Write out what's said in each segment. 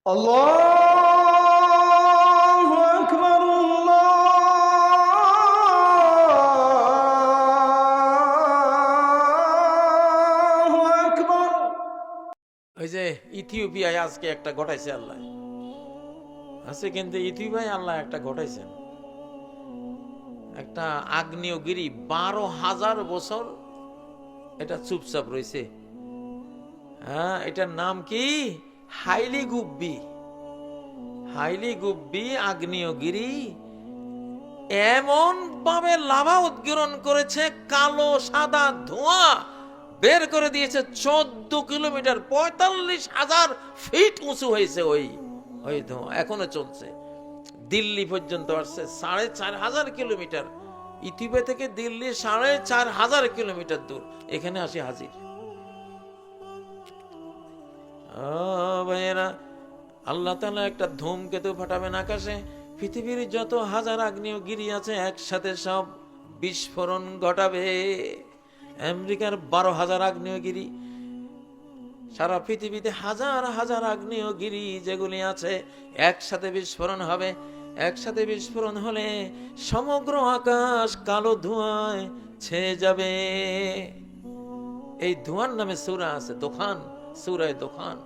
আল্লাহু আকবার, আল্লাহু আকবার। ওই যে ইথিওপিয়ায় আজকে একটা ঘটাইছে আল্লাহ আছে, কিন্তু ইথিওপিয়ায় আল্লাহ একটা ঘটাইছেন, একটা আগ্নেয়গিরি 12,000 বছর এটা চুপচাপ রয়েছে। হ্যাঁ, এটার নাম কি? হাইলি গুব্বি। হাইলি গুব্বি আগ্নেয়গিরি এমন ভাবে লাভা উদ্গীরণ করেছে, কালো সাদা ধোঁয়া বের করে দিয়েছে। 14 কিলোমিটার, 45,000 ফিট উঁচু হয়েছে ওই ওই ধোঁয়া, এখনো চলছে। দিল্লি পর্যন্ত আসছে, 4,500 কিলোমিটার। ইথিওপিয়া থেকে দিল্লি 4,500 কিলোমিটার দূর, এখানে আসি হাজির। ভাইয়েরা, আল্লাহ তাআলা একটা ধূমকেতু ফাটাবেন আকাশে, পৃথিবীর যত হাজার আগ্নেয়গিরি আছে একসাথে সব বিস্ফোরণ ঘটাবে। আমেরিকার 12,000 আগ্নেয়গিরি, সারা পৃথিবীতে হাজার হাজার আগ্নেয়গিরি যেগুলি আছে একসাথে বিস্ফোরণ হবে। একসাথে বিস্ফোরণ হলে সমগ্র আকাশ কালো ধোঁয়ায় ছেয়ে যাবে। এই ধোঁয়ার নামে সূরা আছে, দোখান, সূরা দোখান।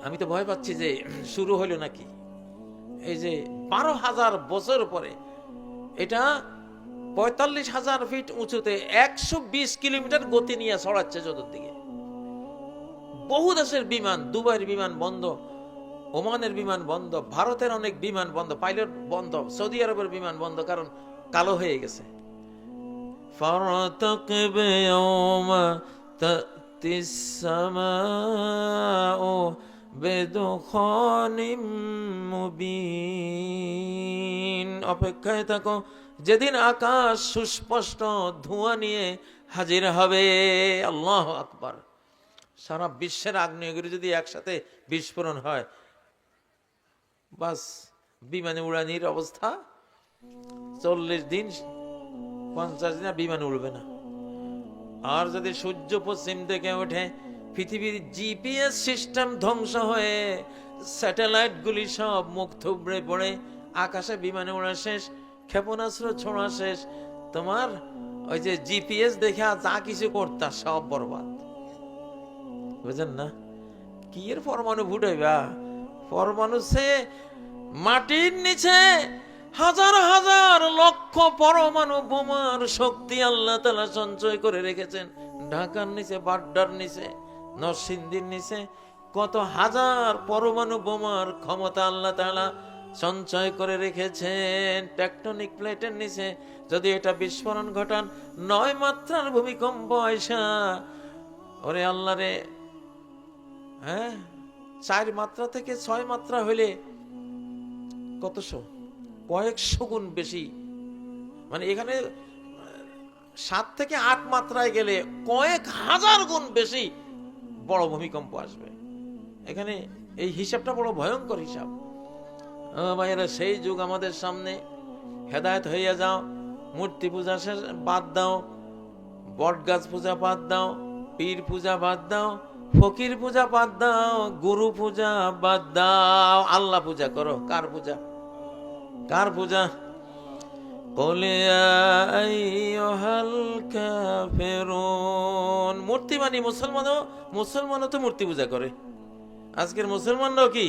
আমি তো ভয় পাচ্ছি যে শুরু হলো নাকি। এই যে 12,000 বছর পরে এটা 45,000 ফিট উঁচুতে 120 কিলোমিটার গতি নিয়ে ছড়াচ্ছে চতুর্দিকে। বহু দেশের বিমান, দুবাইয়ের বিমান বন্ধ, ওমানের বিমান বন্ধ, ভারতের অনেক বিমান বন্ধ, পাইলট বন্ধ, সৌদি আরবের বিমান বন্ধ, কারণ কালো হয়ে গেছে। ফারতাকিব ইয়াওমা তাতিস সামাউ বিদুখানিম মুবিন। অপেক্ষায় থাকো, যেদিন আকাশ সুস্পষ্ট ধোঁয়া নিয়ে হাজির হবে। আল্লাহু আকবার। সারা বিশ্বের আগ্নেয়গিরি যদি একসাথে বিস্ফোরণ হয়, বাস বিমানে উড়ানির অবস্থা। 40 দিন 50 দিন বিমান উড়বে না। আর যদি সূর্য পশ্চিম থেকে ওঠে, পৃথিবীর জিপিএস সিস্টেম ধ্বংস হয়ে স্যাটেলাইট গুলি সব মুখ থুবড়ে পড়ে, আকাশে বিমানে ওড়া শেষ, ক্ষেপণাস্ত্র ছোঁড়া শেষ, তোমার ওই যে জিপিএস দেখে যা কিছু করতা সব বরবাদ। বুঝেন না? কি এর পরমাণু ফুটাইবা? পরমাণু সে মাটির নিচে হাজার হাজার লক্ষ পরমাণু বোমার শক্তি আল্লাহ তাআলা সঞ্চয় করে রেখেছেন। ঢাকার নিচে, বাড্ডার নিচে, নরসিংদীর নিচে কত হাজার পরমাণু বোমার ক্ষমতা আল্লাহ তাআলা সঞ্চয় করে রেখেছেন। টেকটনিক প্লেটের নিচে যদি এটা বিস্ফোরণ ঘটান, 9 মাত্রার ভূমিকম্প আয়সা, ওরে আল্লাহ রে, হ্যাঁ, 4 মাত্রা থেকে 6 মাত্রা হইলে কতশো, কয়েকশো গুণ বেশি। মানে এখানে 7 থেকে 8 মাত্রায় গেলে কয়েক হাজার গুণ বেশি বড় ভূমিকম্প আসবে। এখানে এই হিসাবটা বড় ভয়ঙ্কর হিসাব। ভাইয়েরা, সেই যুগ আমাদের সামনে। হেদায়েত হইয়া যাও, মূর্তি পূজা বাদ দাও, বট গাছ পূজা বাদ দাও, পীর পূজা বাদ দাও, ফকির পূজা বাদ দাও, গুরু পূজা বাদ দাও, আল্লাহ পূজা করো। কার পূজা? কার পূজা? কুল ইয়া আইয়ুহাল কাফিরুন। মূর্তি মানে মুসলমানও তো মূর্তি পূজা করে। আজকের মুসলমানরাও কি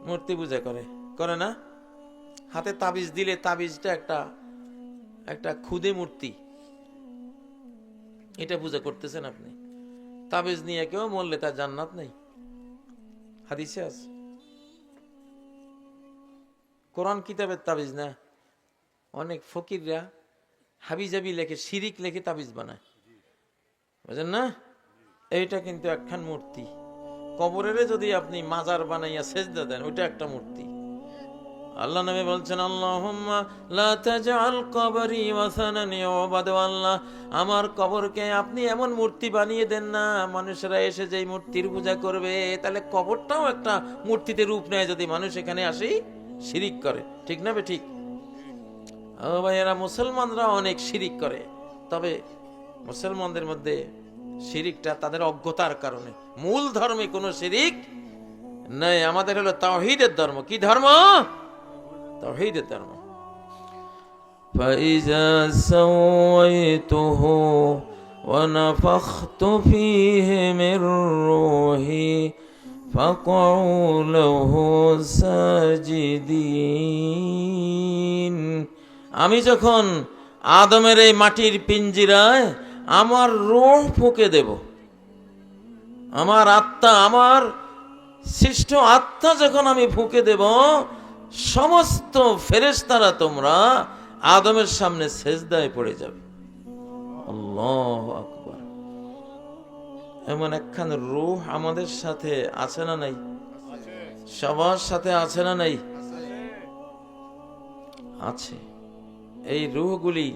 মূর্তি পূজা করে? করে না? হাতে তাবিজ দিলে তাবিজটা একটা খুদে মূর্তি, এটা পূজা করতেছেন আপনি। তাবিজ নিয়ে কেউ মরলে তার জান্নাত নেই, হাদিসে আছে। কোরআন কিতাবের তাবিজ না। অনেক ফকিররা হাবিজাবি লেখে, শিরিক লেখে তাবিজ বানায়, বুঝেন না? এইটা কিন্তু একখান মূর্তি। কবরের যদি আপনি মাজার বানাইয়া সেজদা দেন, ওইটা একটা মূর্তি। আল্লাহ নবী বলছেন, আল্লাহুম্মা লা তাজআল কবরি ওয়াসানান ইউবাদ। আল্লাহ, আমার কবরকে আপনি এমন মূর্তি বানিয়ে দেন না মানুষেরা এসে যেই মূর্তির পূজা করবে। তাহলে কবরটাও একটা মূর্তিতে রূপ নেয় যদি মানুষ এখানে আসি শিরিক করে। ঠিক না? ঠিক। ও ভাইয়েরা, মুসলমানরা অনেক শিরিক করে, তবে মুসলমানদের মধ্যে শিরিকটা তাদের অজ্ঞতার কারণে। মূল ধর্মে কোনো শিরিক নাই, আমাদের হলো তাওহীদের ধর্ম। কি ধর্ম? তাওহীদের ধর্ম। فإذا سويته ونفخت فيه من روحي فقعوا له ساجدين। আমি যখন আদমের এই মাটির পিঞ্জিরায় আমার রূহ ফুঁকে দেব, আমার আত্মা, আমার সৃষ্ট আত্মা যখন আমি ফুঁকে দেব, সমস্ত ফেরেশতারা তোমরা আদমের সামনে সেজদায় পড়ে যাবে। আল্লাহু আকবার। এমন একখান রূহ আমাদের সাথে আছে না নাই? সবার সাথে আছে না নাই? আছে। এই রূহগুলি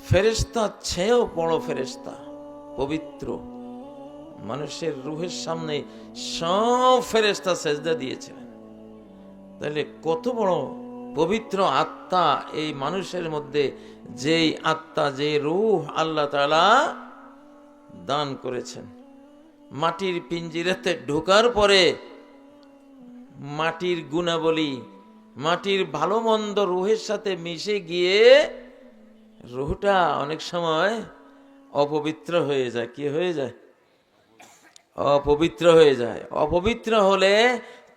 ফেরেশতা চেয়েও বড় ফেরেশতা, পবিত্র। মানুষের রূহের সামনে সব ফেরেশতা সেজদা দিয়েছিলেন। তাহলে কত বড় পবিত্র আত্মা এই মানুষের মধ্যে, যেই আত্মা, যে রূহ আল্লাহ তাআলা দান করেছেন। মাটির পিঞ্জিরাতে ঢোকার পরে মাটির গুণাবলী, মাটির ভালো মন্দ রূহের সাথে মিশে গিয়ে রূহটা অনেক সময় অপবিত্র হয়ে যায়। কি হয়ে যায়? অপবিত্র হয়ে যায়। অপবিত্র হলে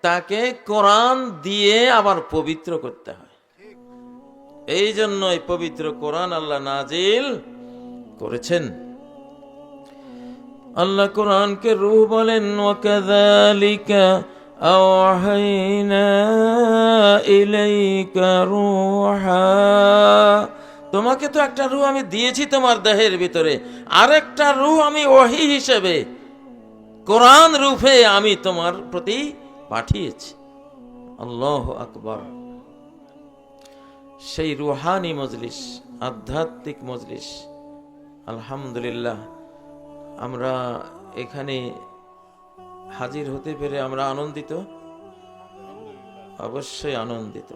তাকে কোরআন দিয়ে আবার পবিত্র করতে হয়। এই জন্যই পবিত্র কোরআন আল্লাহ নাজিল করেছেন। আল্লাহ কোরআনকে রূহ বলেন, ওয়াকাযালিকা আওহাইনা ইলাইকা রূহা। তোমাকে তো একটা রূহ আমি দিয়েছি তোমার দেহের ভিতরে, আরেকটা রূহ আমি ওহী হিসেবে কোরআন রূপে আমি তোমার প্রতি পাঠিয়েছি। আল্লাহু আকবার। সেই রুহানি মজলিস, আধ্যাত্মিক মজলিস, আলহামদুলিল্লাহ আমরা এখানে হাজির হতে পেরে আমরা আনন্দিত, অবশ্যই আনন্দিত,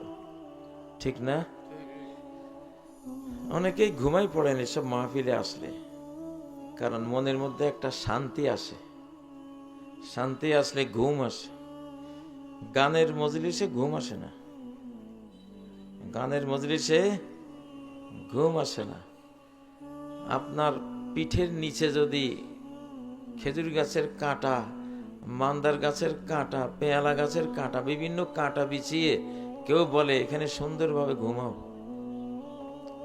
ঠিক না? অনেকেই ঘুমাই পড়েন এসব মাহফিলে আসলে, কারণ মনের মধ্যে একটা শান্তি আসে। শান্তি আসলে ঘুম আসে। গানের মজলিসে ঘুম আসে না, গানের মজলিসে ঘুম আসে না। আপনার পিঠের নিচে যদি খেজুর গাছের কাঁটা, মান্দার গাছের কাঁটা, পেয়ালা গাছের কাঁটা, বিভিন্ন কাঁটা বিছিয়ে কেউ বলে এখানে সুন্দরভাবে ঘুমাও,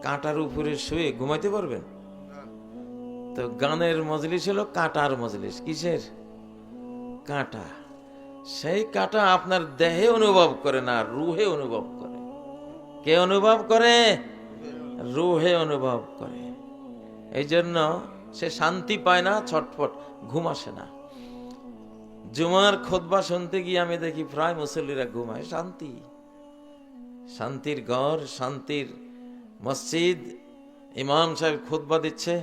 কাঁটার উপরে শুয়ে ঘুমাইতে পারবেন? তো গানের মজলিস হলো কাঁটার মজলিস। কিসের? কাঁটা। সেই কাঁটা আপনার দেহে অনুভব করে না, রুহে অনুভব করে। কে অনুভব করে? রুহে অনুভব করে। এই জন্য সে শান্তি পায় না, ছটফট, ঘুম আসে না। জুমার খুতবা শুনতে গিয়ে আমি দেখি প্রায় মুসল্লিরা ঘুমায়। শান্তি, শান্তির ঘর, শান্তির মসজিদ, ইমাম সাহেব খুতবা দিচ্ছে,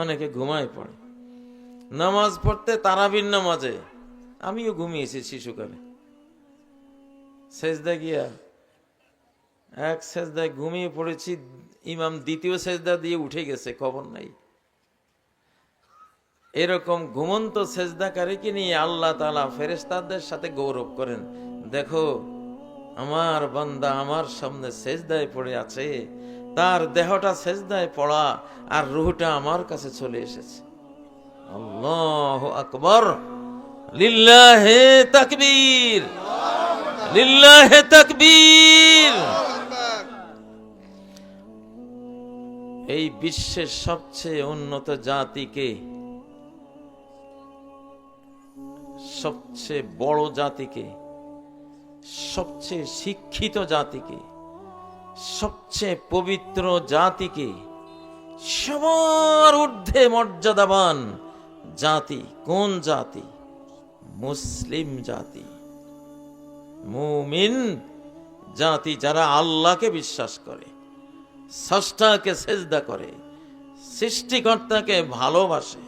অনেকে ঘুমায় পড়ে। নামাজ পড়তে, তারাবির নামাজে আমিও ঘুমিয়েছি শিশুকালে। সেজদা গিয়া এক সেজদায় ঘুমিয়ে পড়েছি, ইমাম দ্বিতীয় সেজদা দিয়ে উঠে গেছে, খবর নাই। এরকম ঘুমন্ত সেজদাকারীকে নিয়ে আল্লাহ তাআলা ফেরেশতাদের সাথে গৌরব করেন, দেখো আমার বান্দা আমার সামনে সেজদায় পড়ে আছে, তার দেহটা সেজদায় পড়া আর রূহটা আমার কাছে চলে এসেছে। আল্লাহু আকবার, লিল্লাহে তাকবীর, লিল্লাহে তাকবীর। এই বিশ্বের সবচেয়ে উন্নত জাতিকে, সবচেয়ে বড় জাতিকে, সবচেয়ে শিক্ষিত জাতিকে, সবচেয়ে পবিত্র জাতিকে, সবার ঊর্ধ্বে মর্যাদাবান জাতি কোন জাতি? মুসলিম জাতি, মুমিন জাতি, যারা আল্লাহকে বিশ্বাস করে, স্রষ্টাকে সেজদা করে, সৃষ্টিকর্তাকে ভালোবাসে,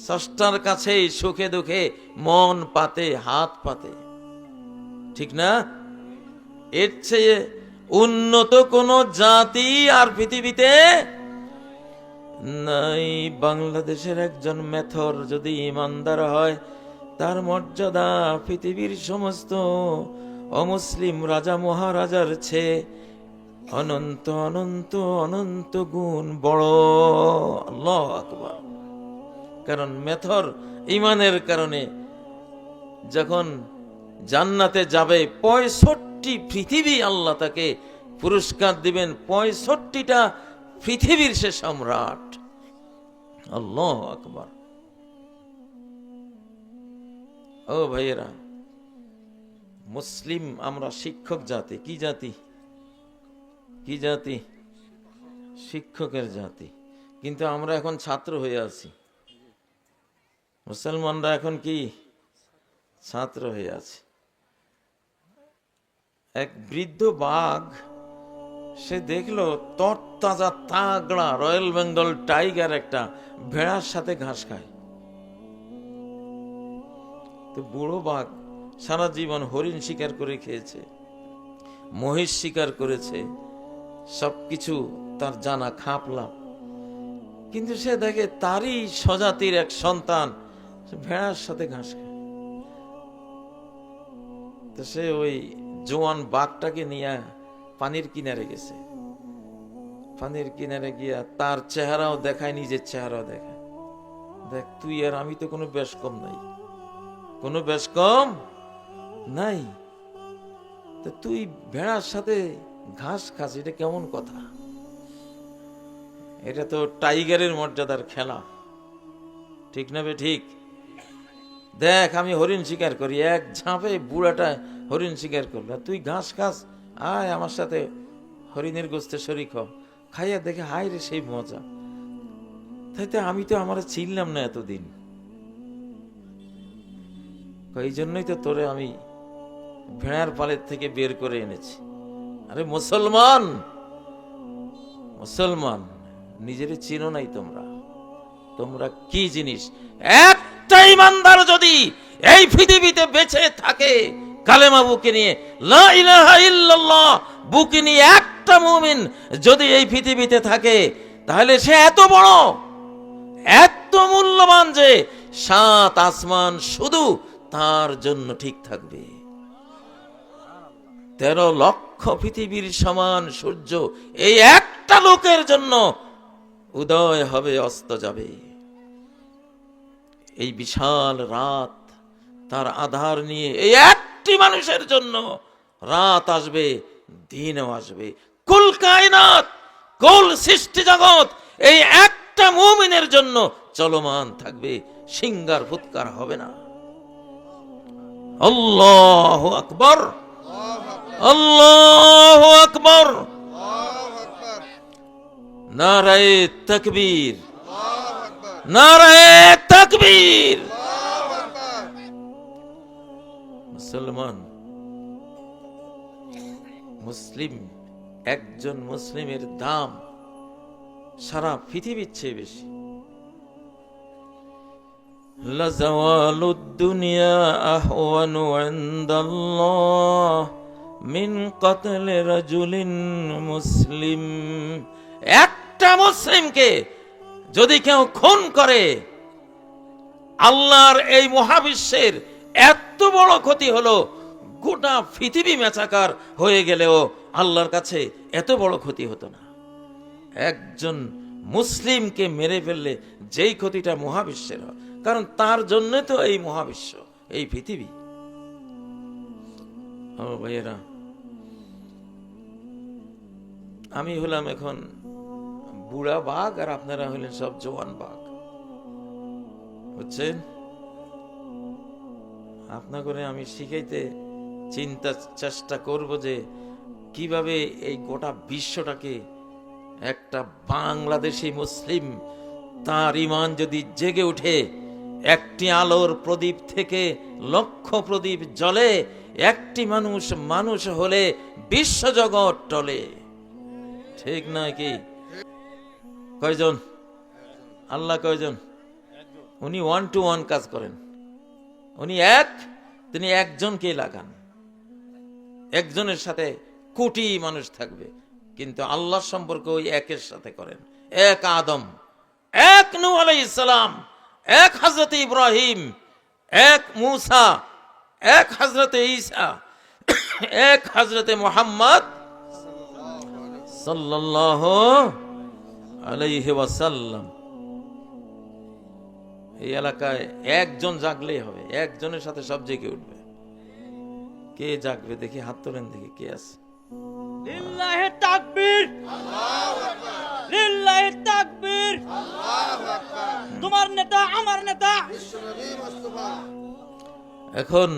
স্রষ্টার কাছেই সুখে দুঃখে মন পাতে, হাত পাতে, ঠিক না? এর চেয়ে উন্নত কোন জাতি আর পৃথিবীতে নাই। বাংলাদেশের একজন মেথর যদি ইমানদার হয়, তার মর্যাদা পৃথিবীর সমস্ত অমুসলিম রাজা মহারাজার চেয়ে অনন্ত অনন্ত অনন্ত গুণ বড়। আল্লাহু আকবার। কারণ মেথর ইমানের কারণে যখন জান্নাতে যাবে 65 পৃথিবী আল্লাহ তাকে পুরস্কার দিবেন। 65টা পৃথিবীর সে সম্রাট। আল্লাহু আকবার। ও ভাইয়েরা, মুসলিম আমরা শিক্ষক জাতি। কি জাতি? কি জাতি? শিক্ষকের জাতি। কিন্তু আমরা এখন ছাত্র হয়ে আছি। মুসলমানরা এখন কি? ছাত্র হয়ে আছে। এক বৃদ্ধ বাঘ সে দেখলো তরতাজা তাগড়া রয়্যাল বেঙ্গল টাইগার একটা ভেড়ার সাথে ঘাস খায়। তো বুড়ো বাঘ সারা জীবন হরিণ শিকার করে খেয়েছে, মহিষ শিকার করেছে, সবকিছু তার জানা খাপলাম। কিন্তু সে দেখে তারই স্বজাতির এক সন্তান ভেড়ার সাথে ঘাস খায়। তো সে ওই জোয়ান বাঘটাকে নিয়ে পানির কিনারে গেছে। পানির কিনারে গিয়া তার চেহারাও দেখায়, নিজের চেহারাও দেখায়। দেখ, তুই আর আমি তো কোনো বেশ কম নাই, কোনো বেশ কম নাই। তো তুই ভেড়ার সাথে ঘাস খাস, এটা কেমন কথা? এটা তো টাইগারের মর্যাদার খেলা, ঠিক না বে ঠিক? দেখ, আমি হরিণ শিকার করি, এক ঝাঁপে বুড়াটা হরিণ শিকার করলো, তুই ঘাস খাস, আয় আমার সাথে হরিণের গোস্তে শরিক হ। খাইয়া দেখে হায় রে সেই মজা। তাইতে আমি তো আমার চিনলাম না এতদিন, এই জন্যই তো তোরে আমি ভেড়ার পালের থেকে বের করে এনেছি। আরে মুসলমান, মুসলমান নিজের চিনো নাই তোমরা? তোমরা কি জিনিস? একটা ইমানদার যদি এই পৃথিবীতে বেঁচে থাকে কালেমা বুকে নিয়ে, লা ইলাহা ইল্লাল্লাহ বুকে নিয়ে, একটা মুমিন যদি এই পৃথিবীতে থাকে, তাহলে সে এত বড়, এত মূল্যবান যে 7 আসমান শুধু তার জন্য ঠিক থাকবে। 13 লক্ষ পৃথিবীর সমান সূর্য এই একটা লোকের জন্য উদয় হবে, অস্ত যাবে। এই বিশাল রাত তার আধার নিয়ে এই একটি মানুষের জন্য রাত আসবে, দিনও আসবে। কুল কায়নাত, কুল সৃষ্টি জগৎ এই একটা মুমিনের জন্য চলমান থাকবে, সিঙ্গার ফুৎকার হবে না। আল্লাহু আকবার, আল্লাহু আকবার, নারায়ে তাকবীর, নারায়ে তাকবীর। মুসলমান, মুসলিম, একজন মুসলিমের দাম সারা পৃথিবীর চেয়ে বেশি। লাযাওয়ালুদ দুনিয়া আহওয়ানু ইনদাল্লাহ মিন কতল রাজুলিন মুসলিম। একটা মুসলিমকে যদি কেউ খুন করে, আল্লাহর এই মহাবিশ্বের এত বড় ক্ষতি হলো, গোটা পৃথিবী মেচাকার হয়ে গেলেও আল্লাহর কাছে এত বড় ক্ষতি হতো না। একজন মুসলিমকে মেরে ফেললে যেই ক্ষতিটা মহাবিশ্বের হয়, কারণ তার জন্য তো এই মহাবিশ্ব, এই পৃথিবী। ও ভাইয়েরা, আমি হলাম এখন বুড়া বাঘ আর আপনারা হলেন সব জওয়ান বাঘ, বুঝছেন? আপনা করে আমি শিখাইতে চিন্তা চেষ্টা করব যে কিভাবে এই গোটা বিশ্বটাকে একটা বাংলাদেশি মুসলিম, তার ঈমান যদি জেগে উঠে, একটি আলোর প্রদীপ থেকে লক্ষ প্রদীপ জ্বলে, একটি মানুষ মানুষ হলে বিশ্বজগৎ টলে, ঠিক নয় কি? কয়জন? আল্লাহ কয়জন? উনি 1 to 1 কাজ করেন। উনি এক, তিনি একজনকে লাগান, একজনের সাথে কোটি মানুষ থাকবে, কিন্তু আল্লাহর সম্পর্ক ওই একের সাথে করেন। এক আদম, এক নূহ আলাইহিস সালাম, এক হযরত ইব্রাহিম, এক মূসা, এক হযরতে ঈসা, এক হযরতে মুহাম্মদ সাল্লাল্লাহু আলাইহি ওয়াসাল্লাম। এই এলাকায় একজন জাগলেই হবে, একজনের সাথে সব জেগে উঠবে। কে জাগবে দেখি, হাত তোলেন দেখি কে আছে। লিল্লাহি তাকবীর, আল্লাহু আকবার, লিল্লাহি তাকবীর, আল্লাহু আকবার। তোমার নেতা আমার নেতা বিশ্বনবী মুস্তাফা। এখন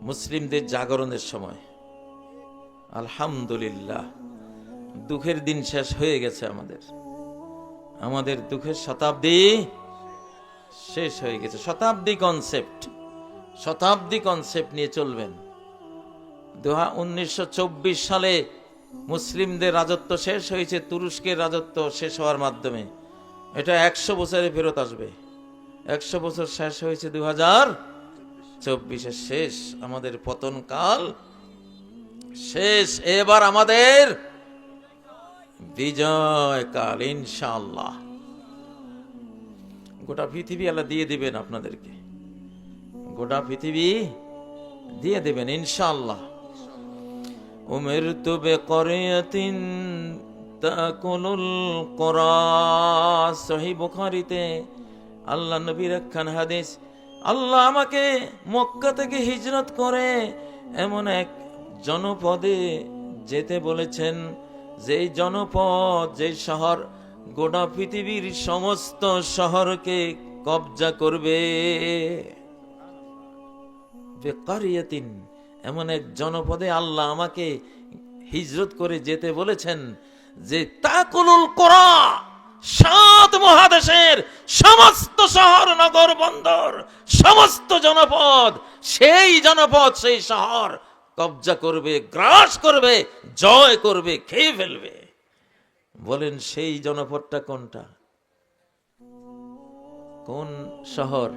মুসলিমদের জাগরণের সময়, আলহামদুলিল্লাহ। দুঃখের দিন শেষ হয়ে গেছে, আমাদের দুঃখের শতাব্দী শেষ হয়ে গেছে। শতাব্দী কনসেপ্ট নিয়ে চলবেন। 1924 সালে মুসলিমদের রাজত্ব শেষ হয়েছে তুরস্কের রাজত্ব শেষ হওয়ার মাধ্যমে। এটা 100 বছরে ফেরত আসবে। 100 বছর শেষ হয়েছে 2024-এ, শেষ আমাদের পতন কাল শেষ। এবার আমাদের বিজয় কাল ইনশাআল্লাহ। গোটা পৃথিবী আল্লাহ দিয়ে দিবেন আপনাদেরকে, গোটা পৃথিবী দিয়ে দেবেন ইনশাআল্লাহ। উমিরতু বিকরিয়াতিন তাকুলুল কুরা, সহিহ বুখারীতে আল্লাহ নবীর একখান হাদিস, আল্লাহ আমাকে মক্কা থেকে হিজরত করে এমন এক জনপদে যেতে বলেছেন, যেই জনপদ, যেই শহর গোটা পৃথিবীর সমস্ত শহরকে কবজা করবে। বেকারিয়াতিন, এমন এক জনপদে আল্লাহ আমাকে হিজরত করে যেতে বলেছেন যে তাকুলুল কুরা, 7 মহাদেশের সমস্ত শহর, নগর, বন্দর, সমস্ত জনপদ, সেই জনপদ, সেই শহর কবজা করবে, গ্রাস করবে, জয় করবে, খেয়ে ফেলবে। বলেন সেই জনপদটা কোনটা? কোন শহর?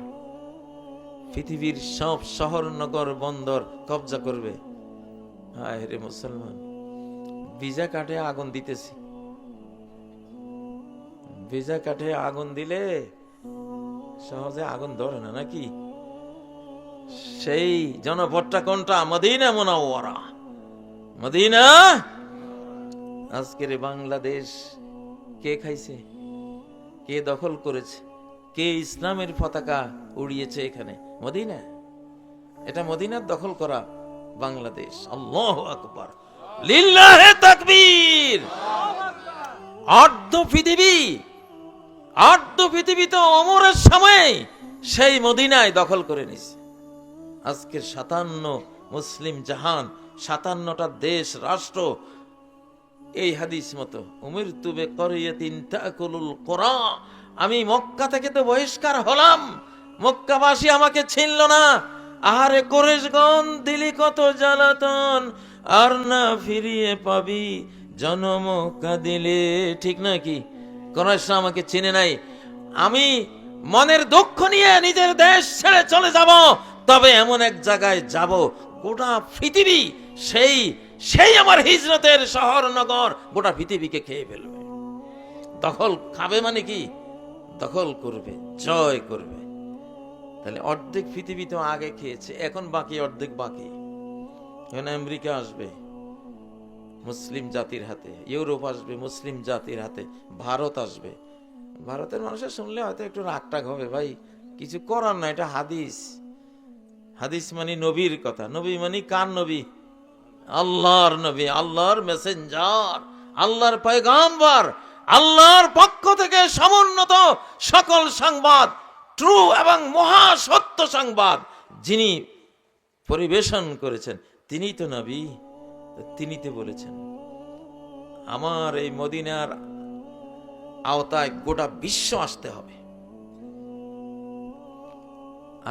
পৃথিবীর সব শহর, নগর, বন্দর কবজা করবে। হায় রে মুসলমান, ভিজা কাঠে আগুন দিতেছি, ভিজা কাঠে আগুন দিলে সহজে আগুন ধরে না নাকি? সেই জনপদটা কোনটা? মদিনা মুনাওয়ারা। মদিনা। আজকের বাংলাদেশ কে খাইছে? কে দখল করেছে? কে ইসলামের পতাকা উড়িয়েছে এখানে? মদিনা। এটা মদিনার দখল করা বাংলাদেশ। আল্লাহু আকবার, লিল্লাহি তাকবীর। অর্ধ পৃথিবী তো ওমরের সময় সেই মদিনায় দখল করে নিছে। আজকের 57 মুসলিম জাহান, 57টা দেশ, রাষ্ট্র এই হাদিস মতো উমিরতু বিকরিয়াতিন তাকুলুল কুরা, আমি মক্কা থেকে তো বহিষ্কার হলাম, মক্কাবাসী আমাকে চিনল না। আহারে কুরাইশগণ, দিলি কত জ্বালাতন, আর না ফিরিয়ে পাবি জনম কাঁদিলে। ঠিক নাকি? কুরাইশরা আমাকে চিনে নাই, আমি মনের দুঃখ নিয়ে নিজের দেশ ছেড়ে চলে যাব, তবে এমন এক জায়গায় যাব গোটা পৃথিবী সেই আমার হিজরতের শহর, নগর, গোটা পৃথিবীকে খেয়ে ফেলবে। দখল খাবে মানে কি? দখল করবে, জয় করবে। তাহলে অর্ধেক পৃথিবী তো আগে খেয়েছে, এখন বাকি অর্ধেক বাকি। এখন আমেরিকা আসবে মুসলিম জাতির হাতে, ইউরোপ আসবে মুসলিম জাতির হাতে, ভারত আসবে। ভারতের মানুষের শুনলে হয়তো একটু রাগটাগ হবে, ভাই কিছু করার না, এটা হাদিস। হাদিস মানে নবীর কথা। নবী মানে কার নবী? আল্লাহর নবী, আল্লাহর মেসেঞ্জার, আল্লাহর পয়গাম্বর, আল্লাহর পক্ষ থেকে সমুন্নত সকল সংবাদ, ট্রু এবং মহা সত্য সংবাদ যিনি পরিবেশন করেছেন, তিনি তো নবী। তিনি তো বলেছেন আমার এই মদিনার আওতায় গোটা বিশ্ব আসতে হবে।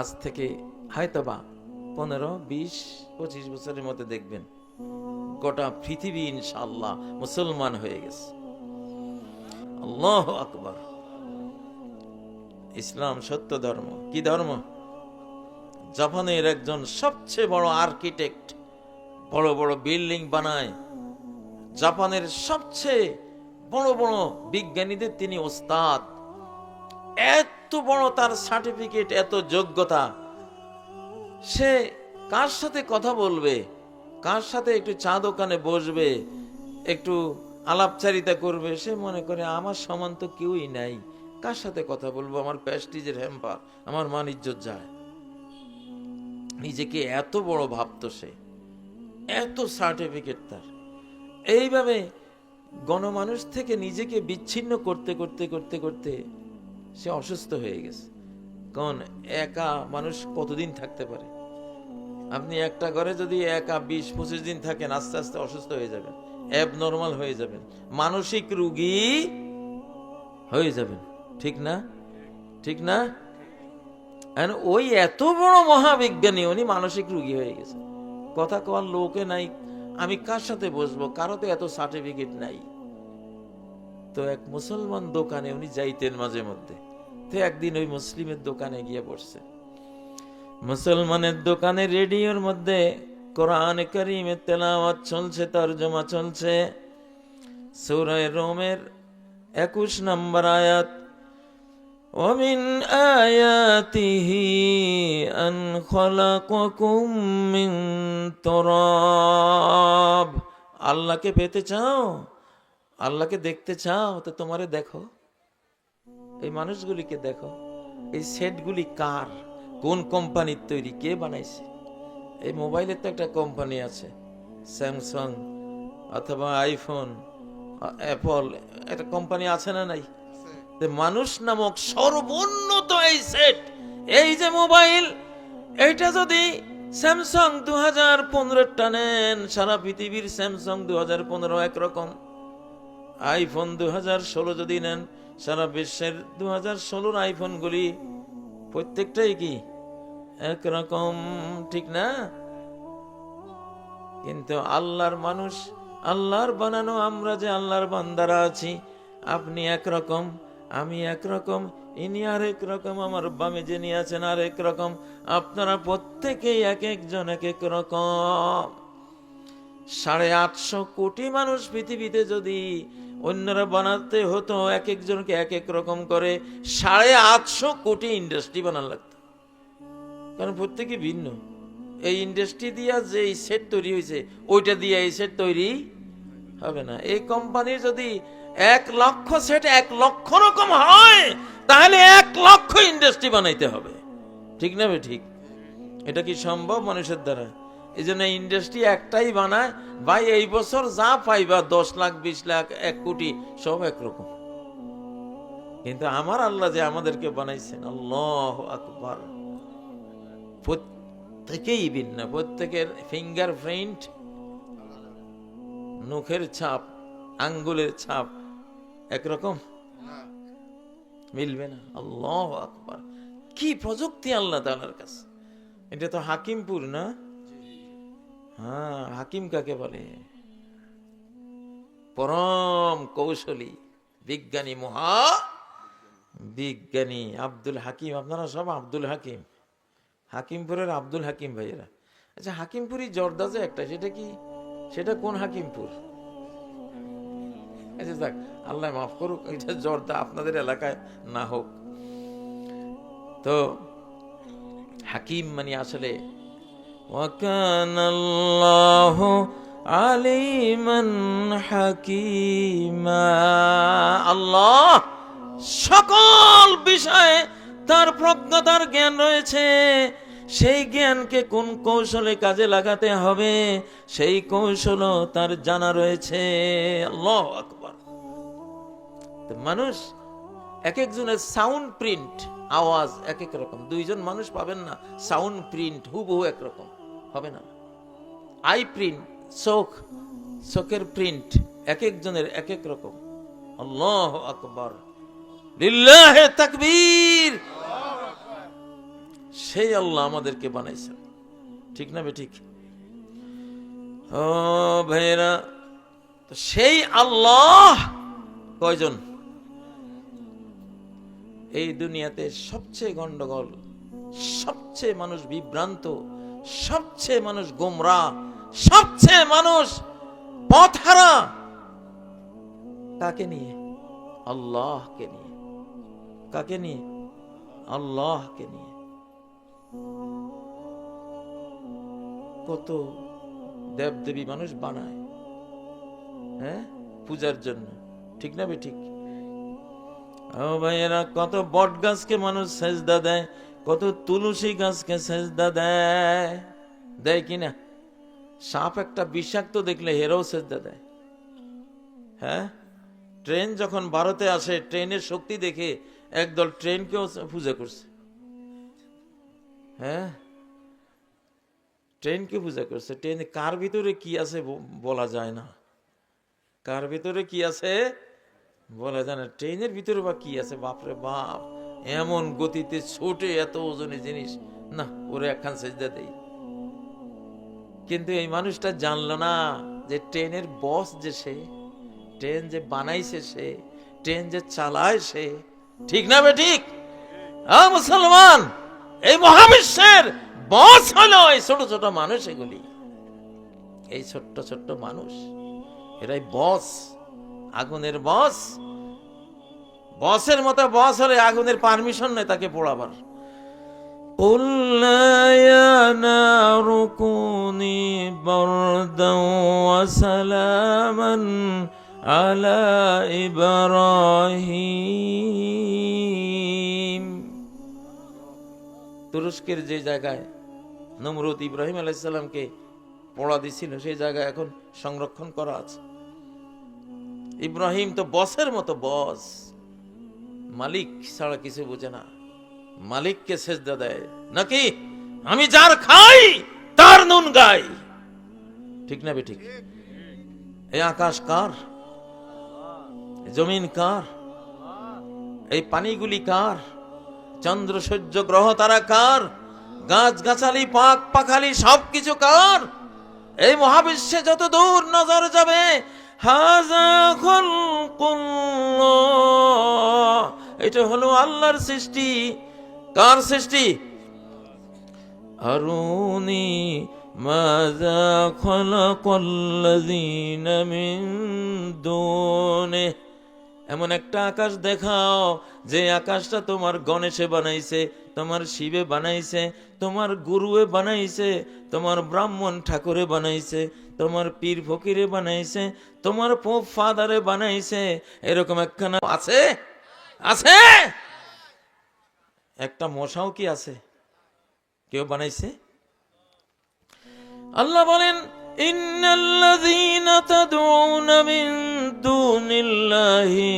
আজ থেকে হয়তোবা 15, 20, 25 বছরের মধ্যে দেখবেন গোটা পৃথিবী ইনশাআল্লাহ মুসলমান হয়ে গেছে। আল্লাহু আকবার। ইসলাম সত্য ধর্ম। কি ধর্ম? জাপানের একজন সবচেয়ে বড় আর্কিটেক্ট, বড় বড় বিল্ডিং বানায়, জাপানের সবচেয়ে বড় বড় বিজ্ঞানীদের তিনি ওস্তাদ। এত বড় তার সার্টিফিকেট, এত যোগ্যতা, সে কার সাথে কথা বলবে, কার সাথে একটু চা দোকানে বসবে, একটু আলাপচারিতা করবে, সে মনে করে আমার সমান তো কেউই নাই, কার সাথে কথা বলবো, আমার প্রেস্টিজের হ্যাম্পার, আমার মান ইজ্জত যায়। নিজেকে এত বড় ভাবতো সে, এত সার্টিফিকেট তার। এইভাবে গণমানুষ থেকে নিজেকে বিচ্ছিন্ন করতে করতে করতে করতে সে অসুস্থ হয়ে গেছে। কারণ একা মানুষ কতদিন থাকতে পারে? আপনি একটা ঘরে যদি একা 20-25 দিন থাকেন, আস্তে আস্তে অসুস্থ হয়ে যাবেন, অ্যাবনর্মাল হয়ে যাবেন, মানসিক রোগী হয়ে যাবেন। ঠিক না? ঠিক না? আর ওই এত বড় মহাবিজ্ঞানী উনি মানসিক রোগী হয়ে গেছে, কথা কওয়ার লোকে নাই, আমি কার সাথে বসবো, কারো তো এত সার্টিফিকেট নাই। তো এক মুসলমান দোকানে উনি যাইতেন মাঝে মধ্যে, তো একদিন ওই মুসলিমের দোকানে গিয়ে বসছে। মুসলমানের দোকানে রেডিওর মধ্যে কোরআন কারীমের তেলাওয়াত চলছে, তরজমা চলছে, সূরা রোমের 21 নম্বর আয়াত, ومن آياته أن خلقكم من تراب। আল্লাহকে পেতে চাও, আল্লাহকে দেখতে চাও, তো তোমারে দেখো, এই মানুষগুলিকে দেখো, এই সেটগুলি কার, কোন কোম্পানির তৈরি, কে বানাইছে? এই মোবাইলের তো একটা কোম্পানি আছে, স্যামসাং অথবা আইফোন, অ্যাপল, একটা কোম্পানি আছে না নাই? মানুষ নামক সর্বোন্নত এই সেট, এই যে মোবাইল, এইটা যদি স্যামসাং 2015 টানেন, সারা পৃথিবীর স্যামসাং 2015 একরকম, আইফোন 2016 যদি নেন, সারা বিশ্বের 2016 আইফোনগুলি প্রত্যেকটাই কি একরকম, ঠিক না? কিন্তু আল্লাহর মানুষ, আল্লাহর বানানো আমরা যে আল্লাহর বান্দারা আছি, আপনি একরকম, আমি একরকম, ইনি আরেক রকম, আমার বামে যিনি আছেন আরেক রকম, আপনারা প্রত্যেকেই এক একজন এক এক রকম। 850 কোটি মানুষ পৃথিবীতে যদি অন্যরা বানাতে হতো এক একজনকে এক এক রকম করে, 850 কোটি ইন্ডাস্ট্রি বানানো লাগতো, কারণ প্রত্যেকে ভিন্ন। এই ইন্ডাস্ট্রি দিয়া যে সেট তৈরি হয়েছে, ওইটা দিয়ে এই সেট তৈরি হবে না। এই কোম্পানির যদি 1 লক্ষ সেট 1 লক্ষ রকম হয়, তাহলে 1 লক্ষ ইন্ডাস্ট্রি বানাইতে হবে, ঠিক না? ঠিক। এটা কি সম্ভব মানুষের দ্বারা? এই জন্য ইন্ডাস্ট্রি একটাই বানায়, ভাই এই বছর যা পাইবা 10 লাখ 20 লাখ 1 কোটি সব একরকম। কিন্তু আমার আল্লাহ যে আমাদেরকে বানাইছেন, আল্লাহু আকবার, প্রত্যেকেই ভিন্ন, প্রত্যেকের ফিঙ্গারপ্রিন্ট, নখের ছাপ, আঙ্গুলের ছাপ একরকম মিলবে না। আল্লাহু আকবার, কি প্রযুক্তি আল্লাহ তাআলার কাছে! এটা তো হাকিমপুর না? হ্যাঁ, হাকিম কাকে বলে? পরম কৌশলী বিজ্ঞানী, মহা বিজ্ঞানী আব্দুল হাকিম। আপনারা সব আব্দুল হাকিম, হাকিমপুরের আব্দুল হাকিম ভাইয়েরা। আচ্ছা, হাকিমপুরি জর্দা যে একটা, সেটা কি, সেটা কোন হাকিমপুর? আচ্ছা যাক, আল্লাহ মাফ করুক, এটা জর্দা আপনাদের এলাকায় না হোক। তো হাকিম মানে আসলে ওয়াকানাল্লাহু আলিমান হাকিমা, আল্লাহ সকল বিষয়ে তার প্রজ্ঞতার জ্ঞান রয়েছে। সেই জ্ঞানকে কোন কৌশলে কাজে লাগাতে হবে, সেই কৌশলও তার জানা রয়েছে। আল্লাহু আকবার। মানুষ এক একজনের সাউন্ড প্রিন্ট, আওয়াজ এক এক রকম। 2 জন মানুষ পাবেন না সাউন্ড প্রিন্ট হুবহু একরকম হবে না। আই প্রিন্ট, চোখের প্রিন্ট এক একজনের এক এক রকম। আল্লাহু আকবার, লিল্লাহি তাকবীর। সেই আল্লাহ আমাদেরকে বানাইছেন, ঠিক না ঠিক? ও ভাইরা, তো সেই আল্লাহ কয়জন? এই দুনিয়াতে সবচেয়ে গন্ডগোল, সবচেয়ে মানুষ বিভ্রান্ত, সবচেয়ে মানুষ গোমরাহ, সবচেয়ে মানুষ পথহারা কাকে নিয়ে? আল্লাহকে নিয়ে। কাকে নিয়ে? আল্লাহকে নিয়ে। কত দেবদেবী মানুষ বানায়, হ্যাঁ, পূজার জন্য, ঠিক না বে ঠিক? ও ভাইয়েরা, কত বট গাছকে মানুষ সেজদা দেয়, কত তুলসী গাছকে সেজদা দেয়, দেয় কিনা? সাপ একটা বিষাক্ত দেখলে হেরাও সেজদা দেয়। হ্যাঁ, ট্রেন যখন ভারতে আসে, ট্রেনের শক্তি দেখে একদল ট্রেনকেও পূজা করছে। হ্যাঁ, ট্রেনকে পূজা করছে। ট্রেন কার ভিতরে কি আছে বলা যায় না, কার ভিতরে কি আছে বলা যায় না। ট্রেনের ভিতরে বা কি আছে, বাপরে বাপ, এমন গতিতে ছোটে, এত ওজনের জিনিস, না ওরে একখান সেজদা দেই। কিন্তু এই মানুষটা জানলো না যে ট্রেনের বস যে সে, ট্রেন যে বানাইছে সে, ট্রেন যে চালায় সে, ঠিক না বে ঠিক? মুসলমান, এই মহাবিশ্বের বস হলো এই ছোট ছোট মানুষ, এগুলি, এই ছোট্ট ছোট্ট মানুষ, এরাই বস, আগুনের বস। বসের মতো বস হলে আগুনের পারমিশন নেই তাকে পোড়াবার। قُلْ لَا يَا نَارُ كُونِي بَرْدًا وَسَلَامًا عَلَى إِبْرَاهِيمَ। তুরস্কের যে জায়গায় নমরুদ ইব্রাহিম আলাইহিস সালামকে পোড়া দিছিল, সেই জায়গায় এখন সংরক্ষণ করা আছে। ইব্রাহিম তো বসের মতো বস, মালিক ছাড়া কিছু বোঝে না, মালিককে সেজদা দেয় নাকি? আমি যার খাই তার নুন গাই, ঠিক না বে ঠিক? এই আকাশ কার? জমিন কার? এই পানিগুলি কার? চন্দ্র সূর্য গ্রহ তারা কার? গাছ গাছালি পাক পাখালি সবকিছু কার? এই মহাবিশ্বে যত দূর নজর যাবে, হাযা খালকুল্লাহ, এটা হলো আল্লাহর সৃষ্টি। কার সৃষ্টি? আরুনি মাযা খালাকাল্লাযীনা মিন দুনিহি, এমন একটা আকাশ দেখাও যে আকাশটা তোমার গণেশে বানাইছে, তোমার শিবে বানাইছে, তোমার গুরুয়ে বানাইছে, তোমার ব্রাহ্মণ ঠাকুরে বানাইছে, তোমার পীর ফকিরে বানাইছে, তোমার পোপ ফাদারে বানাইছে। এরকম একখানা আছে? আছে? একটা মশাও কি আছে? কেউ বানাইছে? আল্লাহ বলেন, ইন্নাল্লাযীনা তাদউনা মিন দুনিল্লাহি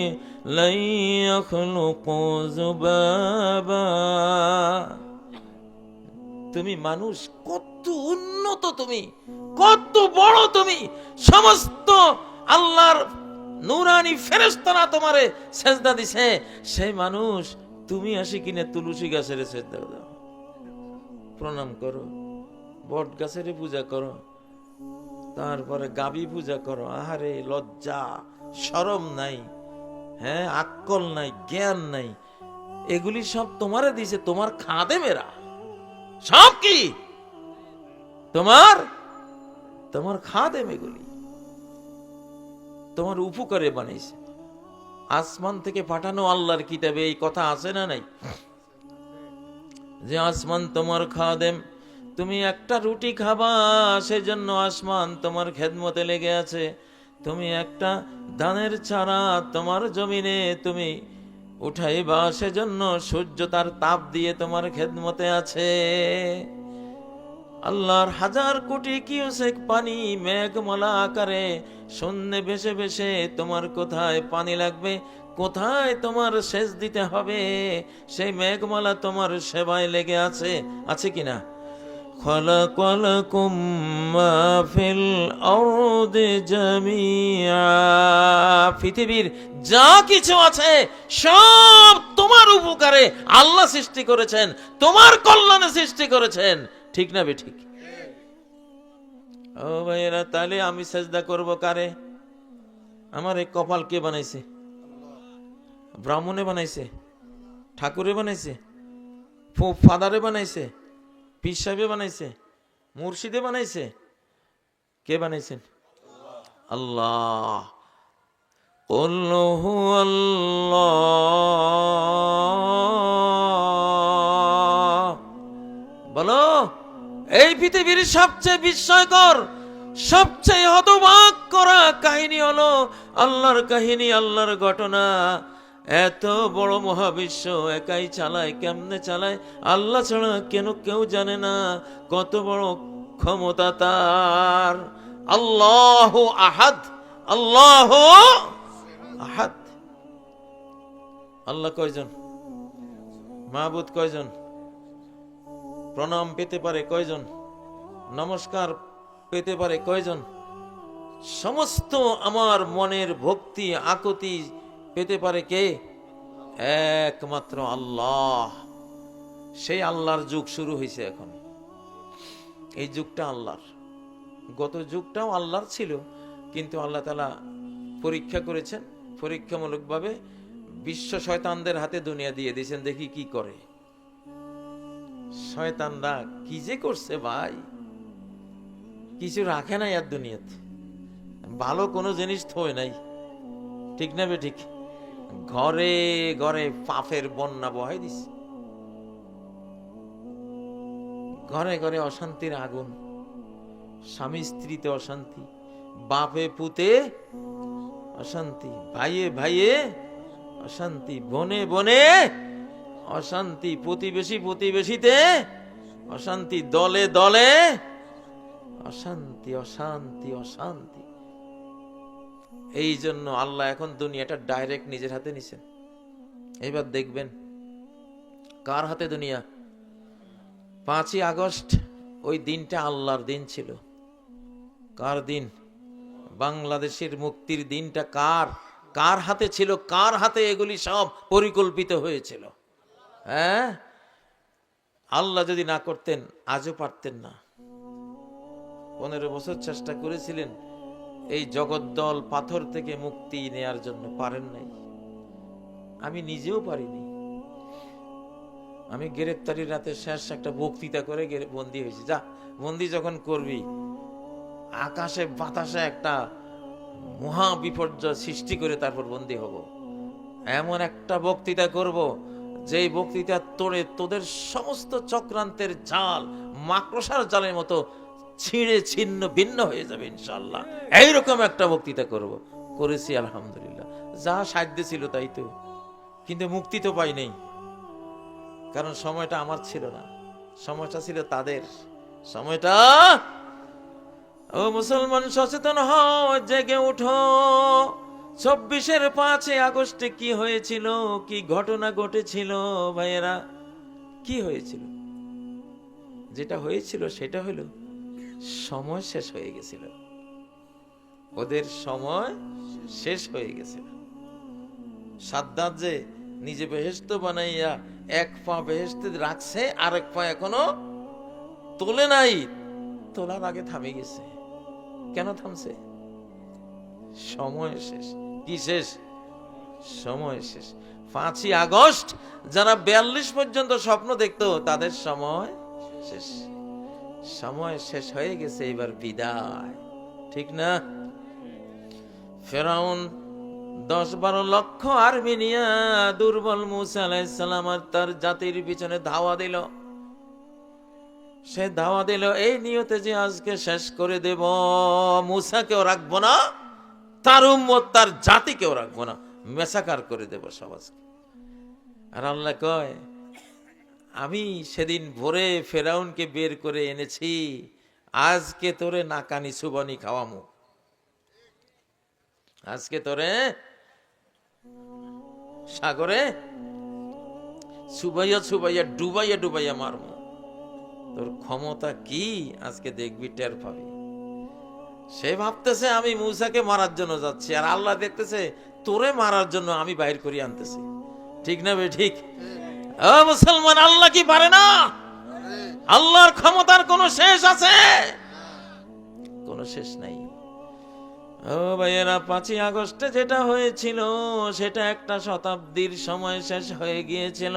লা ইয়াখলুকু যুবাবা। তুমি মানুষ, কত উন্নত তুমি, কত বড় তুমি, সমস্ত আল্লাহর নূরানি ফেরেশতারা তোমারে সেজদা দিছে, সেই মানুষ তুমি আসি কিনে তুলসী গাছের সেজদা দাও, প্রণাম করো, বট গাছের পূজা করো, তারপরে গাবি পূজা করো। আহারে, লজ্জা শরম নাই, হ্যাঁ, আক্কল নাই, জ্ঞান নাই, এগুলি সব তোমারে দিছে তোমার খাদেমেরা। সব কি তোমার? তোমার খাদেম, এগুলি তোমার উপকারে বানাইছে। আসমান থেকে পাঠানো আল্লাহর কিতাবে এই কথা আছে না নাই? যে আসমান তোমার খাদেম, তুমি একটা রুটি খাবা সেজন্য আসমান তোমার খেদমতে লেগে আছে, তুমি একটা ধানের চারা তোমার জমিনে তুমি উঠাইবা সেজন্য সূর্য তার তাপ দিয়ে তোমার খেদমতে আছে। আল্লাহর হাজার কোটি কিউসেক পানি মেঘমালা আকারে শূন্যে ভেসে ভেসে তোমার কোথায় পানি লাগবে, কোথায় তোমার সেচ দিতে হবে, সেই মেঘমালা তোমার সেবায় লেগে আছে, আছে কিনা? খালাকালাকুম মা ফিল আরদি জামিআ, পৃথিবীর যা কিছু আছে সব তোমার উপকারে আল্লাহ সৃষ্টি করেছেন, তোমার কল্যাণে সৃষ্টি করেছেন, ঠিক না বে ঠিক? ও ভাইয়েরা, তাহলে আমি সেজদা করব কারে? আমার এই কপাল কে বানাইছে? ব্রাহ্মণে বানাইছে? ঠাকুরে বানাইছে? ফাদারে বানাইছে? পীর সাহেবে বানাইছে? মুর্শিদে বানাইছে? কে বানাইছেন? আল্লাহ। কুল হুয়াল্লাহ বলো, এই পৃথিবীর সবচেয়ে বিস্ময়কর, সবচেয়ে হতবাক করা কাহিনী হলো আল্লাহর কাহিনী, আল্লাহর ঘটনা। এত বড় মহাবিশ্ব একাই চালায়, কেমনে চালায় আল্লাহ ছাড়া কেউ জানে না। কত বড় ক্ষমতা তার। আল্লাহু আহাদ, আল্লাহু আহাদ। আল্লাহ কয়জন? মাবুদ কয়জন? প্রণাম পেতে পারে কয়জন? নমস্কার পেতে পারে কয়জন? সমস্ত আমার মনের ভক্তি আকুতি পেতে পারে কে? একমাত্র আল্লাহ। সেই আল্লাহর যুগ শুরু হয়েছে এখন। এই যুগটা আল্লাহর। গত যুগটাও আল্লাহর ছিল, কিন্তু আল্লাহ তাআলা পরীক্ষা করেছেন, পরীক্ষামূলকভাবে বিশ্ব শয়তানদের হাতে দুনিয়া দিয়ে দিয়েছেন, দেখি কি করে। শয়তানরা কি যে করছে ভাই, কিছু রাখে নাই আর দুনিয়াতে, ভালো কোনো জিনিস থয় নাই। ঠিক না বে ঠিক? ঘরে ঘরে পাপের বন্যা বহাই দিছে, ঘরে ঘরে অশান্তির আগুন, স্বামী স্ত্রীতে অশান্তি, বাপে পুতে অশান্তি, ভাইয়ে ভাইয়ে অশান্তি, বনে বনে অশান্তি, প্রতিবেশী প্রতিবেশীতে অশান্তি, দলে দলে অশান্তি, অশান্তি অশান্তি। এই জন্য আল্লাহ এখন দুনিয়াটা ডাইরেক্ট নিজের হাতে নিছেন। এবার দেখবেন কার হাতে দুনিয়া। 5ই আগস্ট ওই দিনটা আল্লাহর দিন ছিল। কার দিন? বাংলাদেশের মুক্তির দিনটা কার কার হাতে ছিল? কার হাতে এগুলি সব পরিকল্পিত হয়েছিল? হ্যাঁ, আল্লাহ যদি না করতেন আজও পারতেন না। 15 বছর চেষ্টা করেছিলেন এই জগদ্দল পাথর থেকে মুক্তি নেয়ার জন্য, পারেন নাই। আমি নিজেও পারিনি। আমি গ্রেপ্তারির রাতে শেষ একটা বক্তৃতা করে বন্দী হয়েছি। যা, বন্দী যখন করবি, আকাশে বাতাসে একটা মহা বিপর্যয় সৃষ্টি করে তারপর বন্দী হব। এমন একটা বক্তৃতা করব যেই বক্তৃতা তোড়ে তোদের সমস্ত চক্রান্তের জাল মাকড়সার জালের মতো ছিঁড়ে ছিন্ন ভিন্ন হয়ে যাবে ইনশাআল্লাহ। এইরকম একটা বক্তৃতা করব। করেছি আলহামদুলিল্লাহ, যা সাধ্য ছিল তাই তো। কিন্তু মুক্তি তো পাই নাই, কারণ সময়টা আমার ছিল না, সময়টা ছিল তাদের। সময়টা, ও মুসলমান সচেতন হও, জেগে উঠো। 24-এর 5 আগস্টে কি হয়েছিল, কি ঘটনা ঘটেছিল ভাইয়েরা? কি হয়েছিল? যেটা হয়েছিল সেটা হলো সময় শেষ হয়ে গেছিল। ওদের সময় শেষ হয়ে গেছিল। সাদ্দাত যে নিজে বেহেশত বানাইয়া এক পা বেহেশতে রাখছে, আর এক পা এখনো তোলে নাই, তোলার আগে থামে গেছে। কেন থামছে? সময় শেষ। কি শেষ? সময় শেষ। 5ই আগস্ট যারা 42 পর্যন্ত স্বপ্ন দেখতো তাদের সময় শেষ। সময় শেষ হয়ে গেছে, এবার বিদায়। ঠিক না? ফেরাউন 10-12 লক্ষ আর্মি নিয়ে দুর্বল মুসা আলাইহিস সালাম আর তার জাতির পিছনে ধাওয়া দিল। সে ধাওয়া দিল এই নিয়তে যে আজকে শেষ করে দেব, মুসাকেও রাখবো না, তার উম্মত তার জাতিকেও রাখবো না, মেসাকার করে দেব সমাজকে। আর আল্লাহ কয়, আমি সেদিন ভোরে ফেরাউনকে বের করে এনেছি, আজকে তোরে নাকানি সুবানি খাওয়ামু, আজকে তোরে সাগরে সুবাইয়া সুবাইয়া ডুবাইয়া ডুবাইয়া মারমু। তোর ক্ষমতা কি আজকে দেখবি, টের পাবি। সে ভাবতেছে আমি মুসাকে মারার জন্য যাচ্ছি, আর আল্লাহ দেখতেছে তোরে মারার জন্য আমি বাইর করে আনতেছি। ঠিক না বে ঠিক? ও মুসলমান, আল্লাহ কি পারে না? আল্লাহর ক্ষমতার কোন শেষ আছে? কোন শেষ নাই। ও ভাইয়েরা, 5ই আগস্টে যেটা হয়েছিল সেটা একটা শতাব্দীর সময় শেষ হয়ে গিয়েছিল।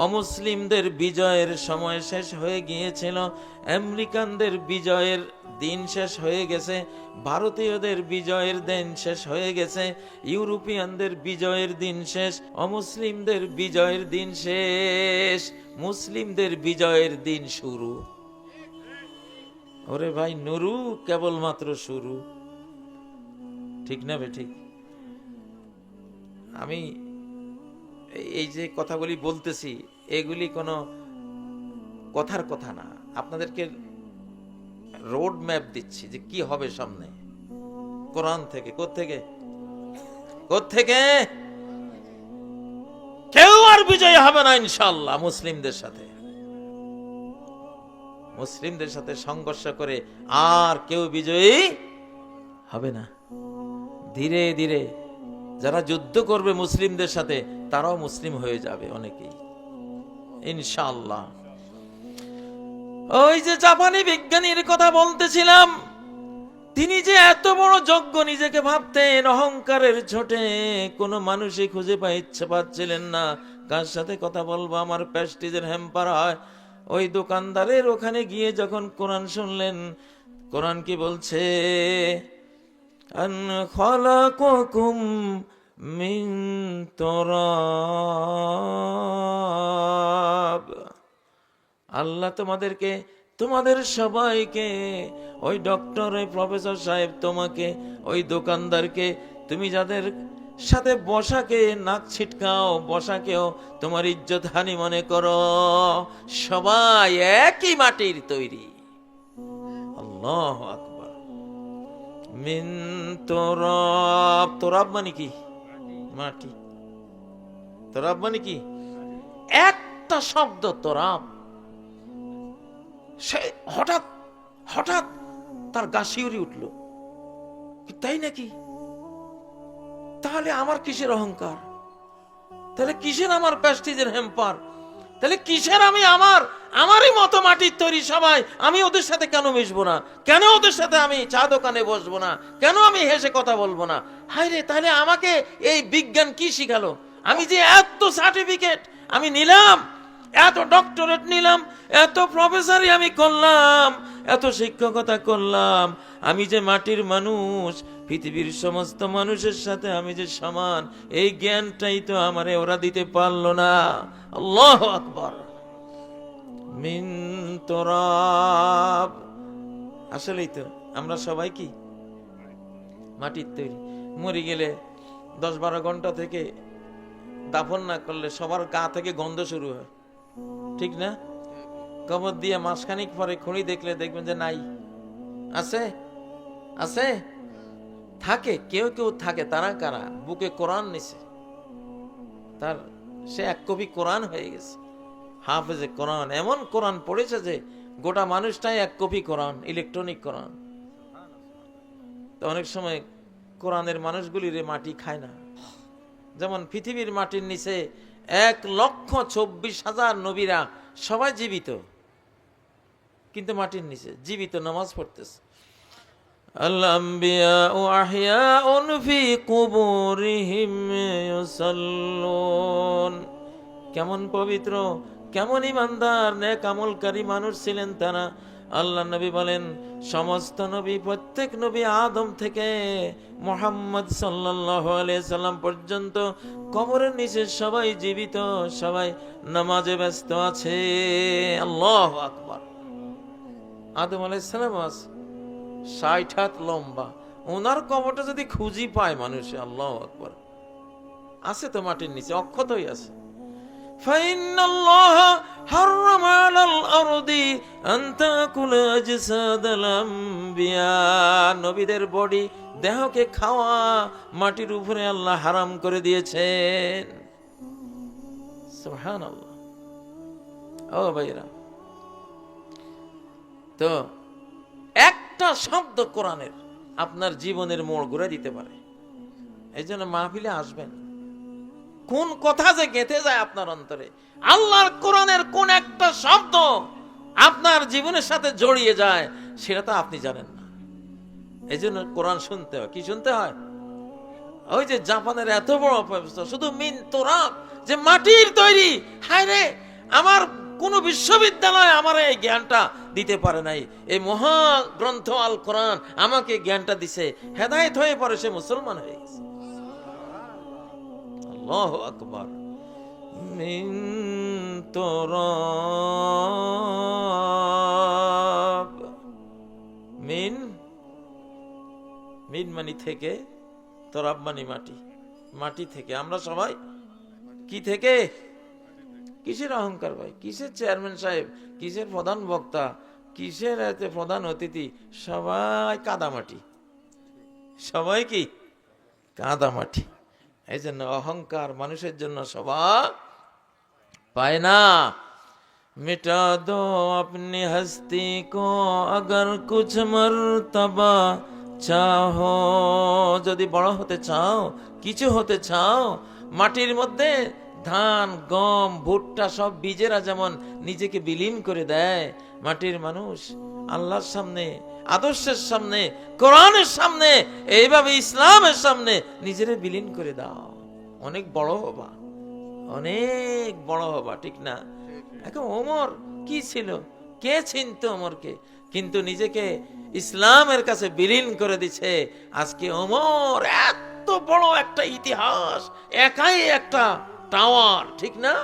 অমুসলিমদের বিজয়ের সময় শেষ হয়ে গিয়েছিল, আমেরিকানদের বিজয়ের দিন শেষ হয়ে গেছে, ভারতীয়দের বিজয়ের দিন শেষ হয়ে গেছে, ইউরোপিয়ানদের বিজয়ের দিন শেষ, অমুসলিমদের বিজয়ের দিন শেষ, মুসলিমদের বিজয়ের দিন শুরু। ওরে ভাই, নুরু কেবলমাত্র শুরু। ঠিক না বে ঠিক? আমি এই যে কথাগুলি বলতেছি, এগুলি কোনো কথার কথা না, আপনাদেরকে রোড ম্যাপ দিচ্ছি যে কি হবে সামনে, কোরআন থেকে। কোত্থেকে? কেউ আর বিজয় হবে না ইনশাআল্লাহ মুসলিমদের সাথে। মুসলিমদের সাথে সংঘর্ষ করে আর কেউ বিজয়ী হবে না। ধীরে ধীরে যারা যুদ্ধ করবে মুসলিমদের সাথে, তারাও মুসলিম হয়ে যাবে অনেকেই ইনশাআল্লাহ। ওই যে জাপানি বিজ্ঞানীর কথা বলতেছিলাম, তিনি যে এত বড় যোগ্য নিজেকে ভাবতেন, অহংকারের ছোটে কোনো মানুষই খুঁজে ইচ্ছে পাচ্ছিলেন না কার সাথে কথা বলবো, আমার প্রেস্টিজের হ্যাম্পার হয়। ওই দোকানদারের ওখানে গিয়ে যখন কোরআন শুনলেন, কোরআন কি বলছে? আন খালাকাকুম মিন তুরাব। আল্লাহ তোমাদের সবাইকে, ওই ডক্টর, ওই প্রফেসর সাহেব, তোমাকে, ওই দোকানদারকে, তুমি যাদের সাথে বসাকে নাক ছিটকাও, বসাকেও তোমার ইজ্জত হানি মনে করো, সবাই একই মাটির তৈরি। আল্লাহু আকবার। মিন তুরাব। তুরাব মানে কি? মাটি। তুরাব মানে কি? একটা শব্দ তুরাব। সে হঠাৎ হঠাৎ তার গা শিউরে উঠল, তাই নাকি? তাহলে আমার কিসের অহংকার? তাহলে কিসের আমার প্রেস্টিজের হ্যাম্পার? তাহলে কিসের আমি আমারই মতো মাটির তৈরি সবাই, আমি ওদের সাথে কেন মিশবো না? কেন ওদের সাথে আমি চা দোকানে বসবো না? কেন আমি হেসে কথা বলবো না? হায় রে, তাহলে আমাকে এই বিজ্ঞান কি শিখালো? আমি যে এত সার্টিফিকেট আমি নিলাম, এত ডক্টরেট নিলাম, এত প্রফেসরই আমি করলাম, এত শিক্ষকতা করলাম, আমি যে মাটির মানুষ, পৃথিবীর সমস্ত মানুষের সাথে আমি যে সমান, এই জ্ঞানটাই তো আমারে ওরা দিতে পারলো না। আল্লাহু আকবার। মিন তুরাব। আসলেই তো আমরা সবাই কি মাটির তৈরি। মরে গেলে 10-12 ঘন্টা থেকে দাফন না করলে সবার গা থেকে গন্ধ শুরু হয়, ঠিক না? কবর দিয়ে মাসখানিক পরে খুঁড়ি দেখলে দেখবেন যে নাই। আছে আছে থাকে, কেউ কেউ থাকে। তারা কারা? বুকে কোরআন নিছে, তার সে এক কপি কোরআন হয়ে গেছে, হাফেজে কোরআন। এমন কোরআন পড়েছে যে গোটা মানুষটাই এক কপি কোরআন, ইলেকট্রনিক কোরআন। তো অনেক সময় কোরআনের মানুষগুলির মাটি খায় না। যেমন পৃথিবীর মাটির নিচে 1,24,000 নবীরা সবাই জীবিত, কিন্তু মাটির নিচে জীবিত নামাজ পড়তেছে। আল আম্বিয়াউ আহইয়াউন ফি কুবুরিহিম ইউসাল্লুন। কেমন পবিত্র, কেমন ইমানদার, নেক আমলকারী মানুষ ছিলেন তারা। আল্লাহ নবী বলেন, সমস্ত নবী, প্রত্যেক নবী আদম থেকে মুহাম্মদ সাল্লাল্লাহু আলাইহি সাল্লাম পর্যন্ত কবরের নিচে সবাই জীবিত, সবাই নামাজে ব্যস্ত আছে। আল্লাহু আকবার। আদম আলাইহিস সালাম 60 হাত লম্বা, ওনার কবরটা যদি খুঁজি পায় মানুষে, আল্লাহু আকবার, আছে তো মাটির নিচে, অক্ষতই আছে। فإن الله حرم على الأرض أن تأكل أجساد الأنبياء। নবীদের বডি, দেহকে খাওয়া মাটির উপরে আল্লাহ হারাম করে দিয়েছেন। সুবহানাল্লাহ। ও ভাইরা, তো একটা শব্দ কোরআনের আপনার জীবনের মোড় ঘুরে দিতে পারে। এই জন্য মাহফিলে আসবেন, কোন কথা যে গেঁথে যায় আপনার অন্তরে, আল্লাহর কোরআনের কোন একটা শব্দ আপনার জীবনের সাথে জড়িয়ে যায়, সেটা তো আপনি জানেন না। এই জন্য কোরআন শুনতে হয়। কি শুনতে হয়? ওই যে জাপানের এত বড় প্রফেসর শুধু মিন তুরাব, যে মাটির তৈরি। হায় রে, আমার কোন বিশ্ববিদ্যালয় আমার এই জ্ঞানটা দিতে পারে নাই, এই মহাগ্রন্থ আল কোরআন আমাকে জ্ঞানটা দিছে, হেদায়েত হয়ে পরে সে মুসলমান হয়ে গেছে। আল্লাহু আকবার। মিন তুরাব, মিন মিন মানি থেকে, তরাব মানি মাটি, মাটি থেকে। আমরা সবাই কি থেকে? কিসের অহংকার ভাই? কিসের চেয়ারম্যান সাহেব? কিসের প্রধান বক্তা? কিসের এতে প্রধান অতিথি? সবাই কাদামাটি, সবাই কি কাদামাটি। এই জন্য অহংকার মানুষের জন্য স্বভাব পায় না। मिटा दो अपनी हस्ती को अगर कुछ मर्तबा चाहो, যদি বড় হতে চাও, কিছু হতে চাও, মাটির মধ্যে ধান, গম, ভুট্টা সব বীজেরা যেমন নিজেকে বিলীন করে দেয়, মাটির মানুষ আল্লাহর সামনে, আদর্শের সামনে, কোরআনের সামনে, এইভাবে ইসলামের সামনে নিজেরে বিলীন করে দাও, অনেক বড় হবা, অনেক বড় হবা, ঠিক না? এখন ওমর কি ছিল? কে চিনতো ওমরকে? কিন্তু নিজেকে ইসলামের কাছে বিলীন করে দিছে। আজকে ওমর এত বড় একটা ইতিহাস, একাই একটা টাওয়ার, ঠিক না?